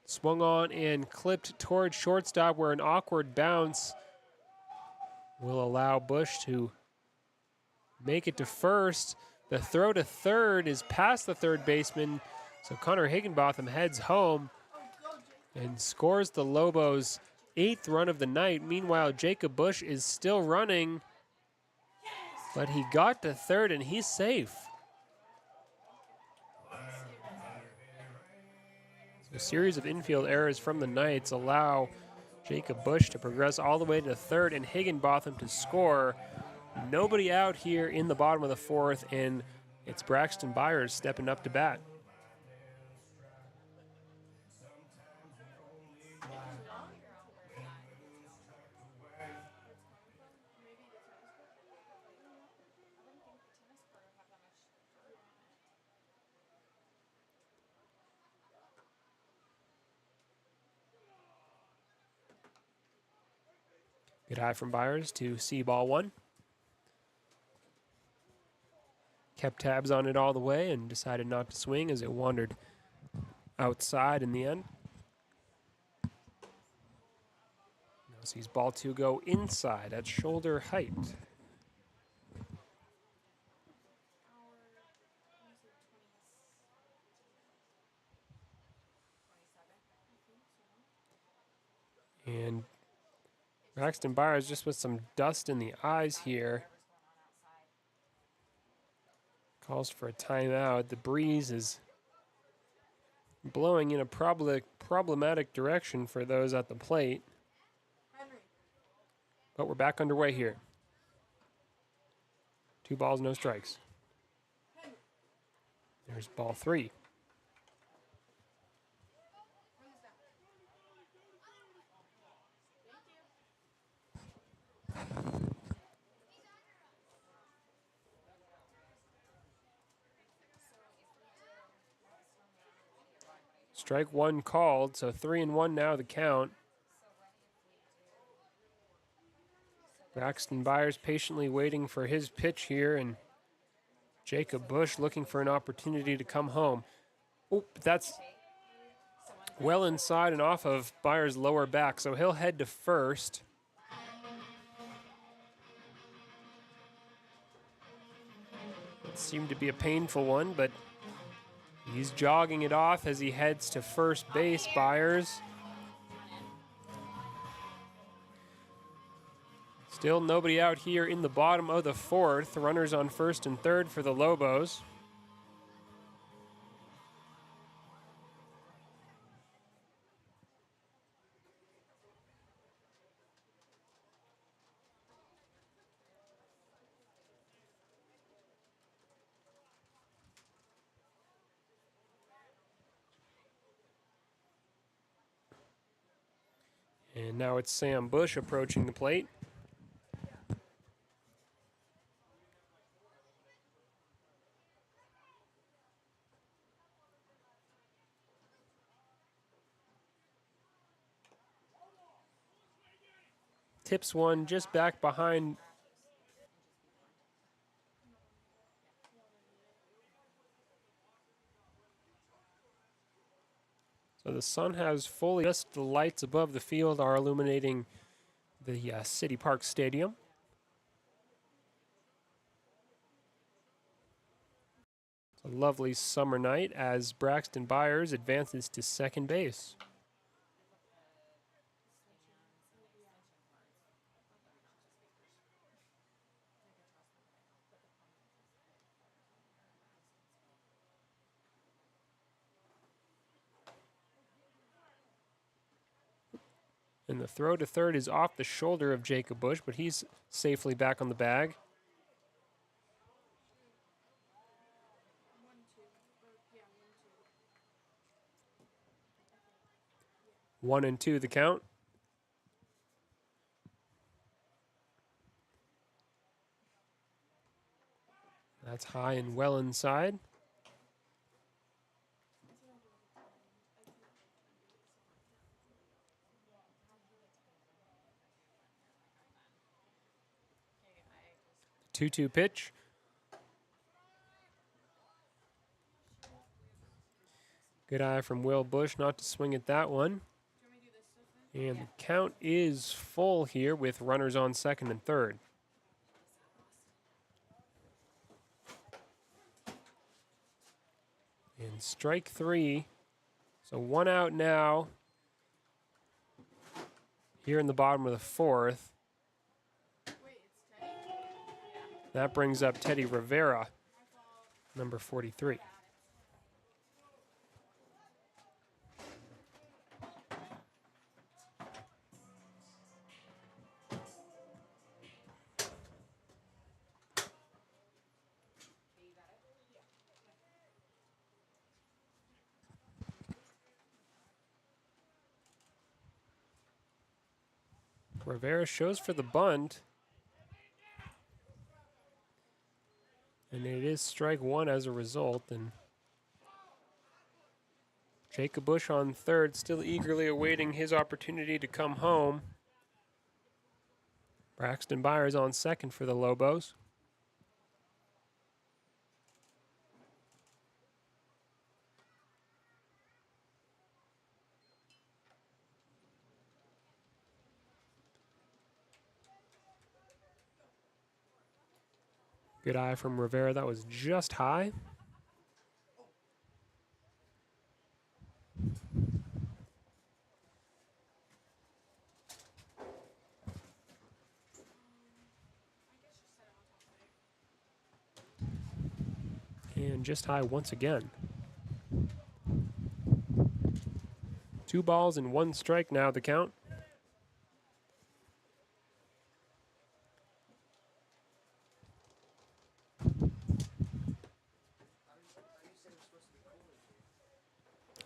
Swung on and clipped towards shortstop, where an awkward bounce will allow Bush to make it to first. The throw to third is past the third baseman, so Connor Higginbotham heads home and scores the Lobos' 8th run of the night. Meanwhile, Jacob Bush is still running, but he got to third and he's safe. A series of infield errors from the Knights allow Jacob Bush to progress all the way to third and Higginbotham to score. Nobody out here in the bottom of the fourth, and it's Braxton Byers stepping up to bat. Good eye from Byers to see ball one. Kept tabs on it all the way and decided not to swing as it wandered outside in the end. Now Sees ball two go inside at shoulder height. And Braxton Byers just with some dust in the eyes here. Calls for a timeout. The breeze is blowing in a problematic direction for those at the plate. But we're back underway here. 2 balls, no strikes. There's ball 3. Strike 1 called, so 3-1 now the count. Braxton Byers patiently waiting for his pitch here, and Jacob Bush looking for an opportunity to come home. Oh, that's well inside and off of Byers' lower back, so he'll head to first. It seemed to be a painful one, but he's jogging it off as he heads to first base, Byers. Still nobody out here in the bottom of the 4th. Runners on first and third for the Lobos. And now it's Sam Bush approaching the plate. Tips one just back behind. So the sun has fully, just the lights above the field are illuminating the City Park Stadium. It's a lovely summer night as Braxton Byers advances to second base. And the throw to third is off the shoulder of Jacob Bush, but he's safely back on the bag. 1-2 the count. That's high and well inside. The 2-2 pitch. Good eye from Will Bush not to swing at that one. And the count is full here with runners on second and third. And strike 3. So 1 out now. Here in the bottom of the 4th. That brings up Teddy Rivera, number 43. Rivera shows for the bunt. And it is strike 1 as a result. And Jacob Bush on third, still eagerly awaiting his opportunity to come home. Braxton Byers on second for the Lobos. Good eye from Rivera. That was just high. And just high once again. 2 balls and 1 strike now the count.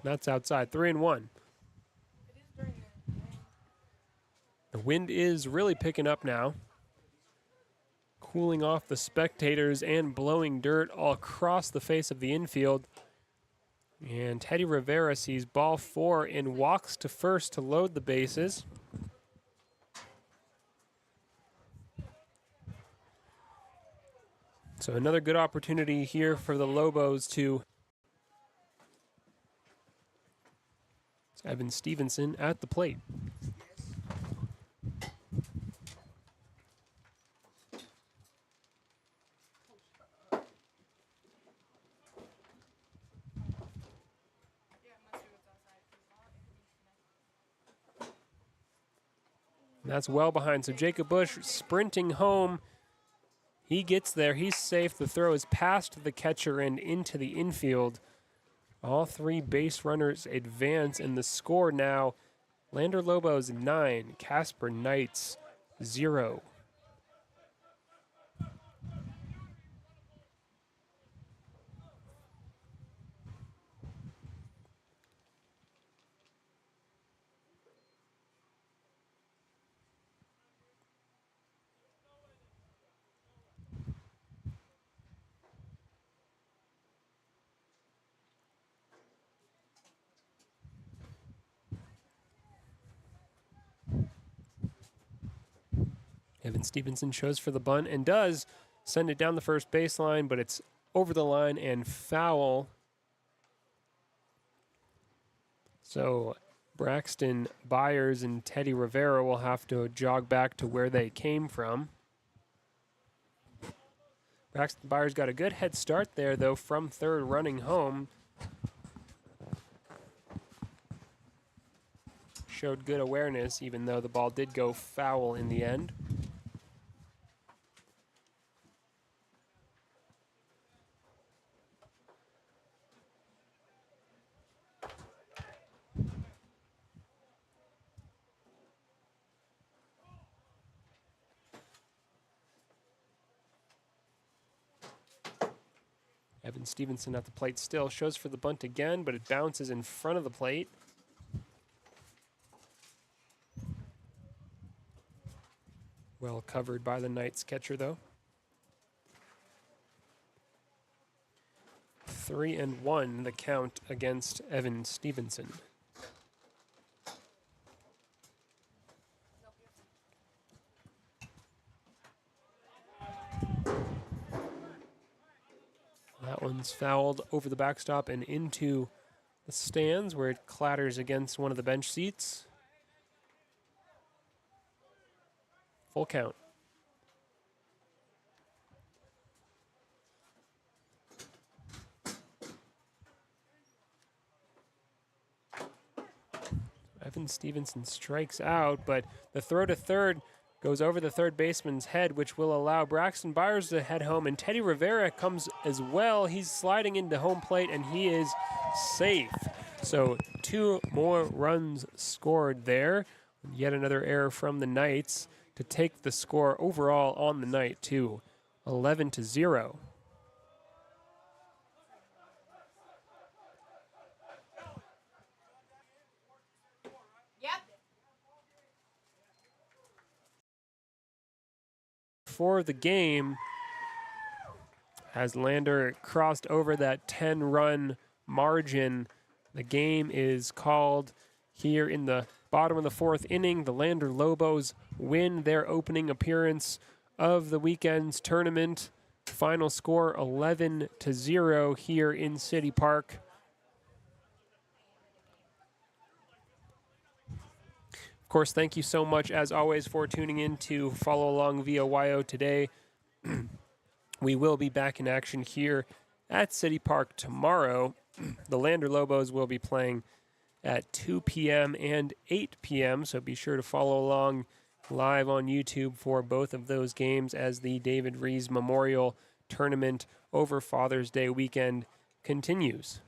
That's outside. 3-1. The wind is really picking up now, cooling off the spectators and blowing dirt all across the face of the infield. And Teddy Rivera sees ball 4 and walks to first to load the bases. So another good opportunity here for the Lobos to. It's Evan Stevenson at the plate. That's well behind. So Jacob Bush sprinting home. He gets there. He's safe. The throw is past the catcher and into the infield. All 3 base runners advance, and the score now, Lander Lobos 9, Casper Knights 0. Evan Stevenson shows for the bunt and does send it down the first baseline, but it's over the line and foul. So Braxton Byers and Teddy Rivera will have to jog back to where they came from. Braxton Byers got a good head start there, though, from third running home. Showed good awareness, even though the ball did go foul in the end. Evan Stevenson at the plate still, shows for the bunt again, but it bounces in front of the plate. Well covered by the Knights catcher, though. 3-1 the count against Evan Stevenson. That one's fouled over the backstop and into the stands, where it clatters against one of the bench seats. Full count. Evan Stevenson strikes out, but the throw to third goes over the third baseman's head, which will allow Braxton Byers to head home, and Teddy Rivera comes as well. He's sliding into home plate, and he is safe. So 2 more runs scored there. Yet another error from the Knights to take the score overall on the night to 11-0. For the game, as Lander crossed over that 10-run margin, the game is called here in the bottom of the 4th inning. The Lander Lobos win their opening appearance of the weekend's tournament. Final score 11-0 here in City Park. Of course, thank you so much, as always, for tuning in to follow along via YO today. we will be back in action here at City Park tomorrow. The Lander Lobos will be playing at 2 p.m. and 8 p.m., so be sure to follow along live on YouTube for both of those games as the David Rees Memorial Tournament over Father's Day weekend continues.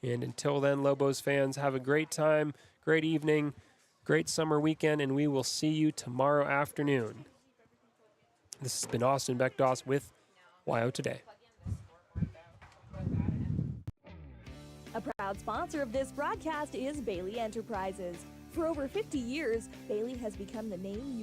And until then, Lobos fans, have a great time, great evening, great summer weekend, and we will see you tomorrow afternoon. This has been Austin Beckdoss with WYO Today. A proud sponsor of this broadcast is Bailey Enterprises. For over 50 years, Bailey has become the name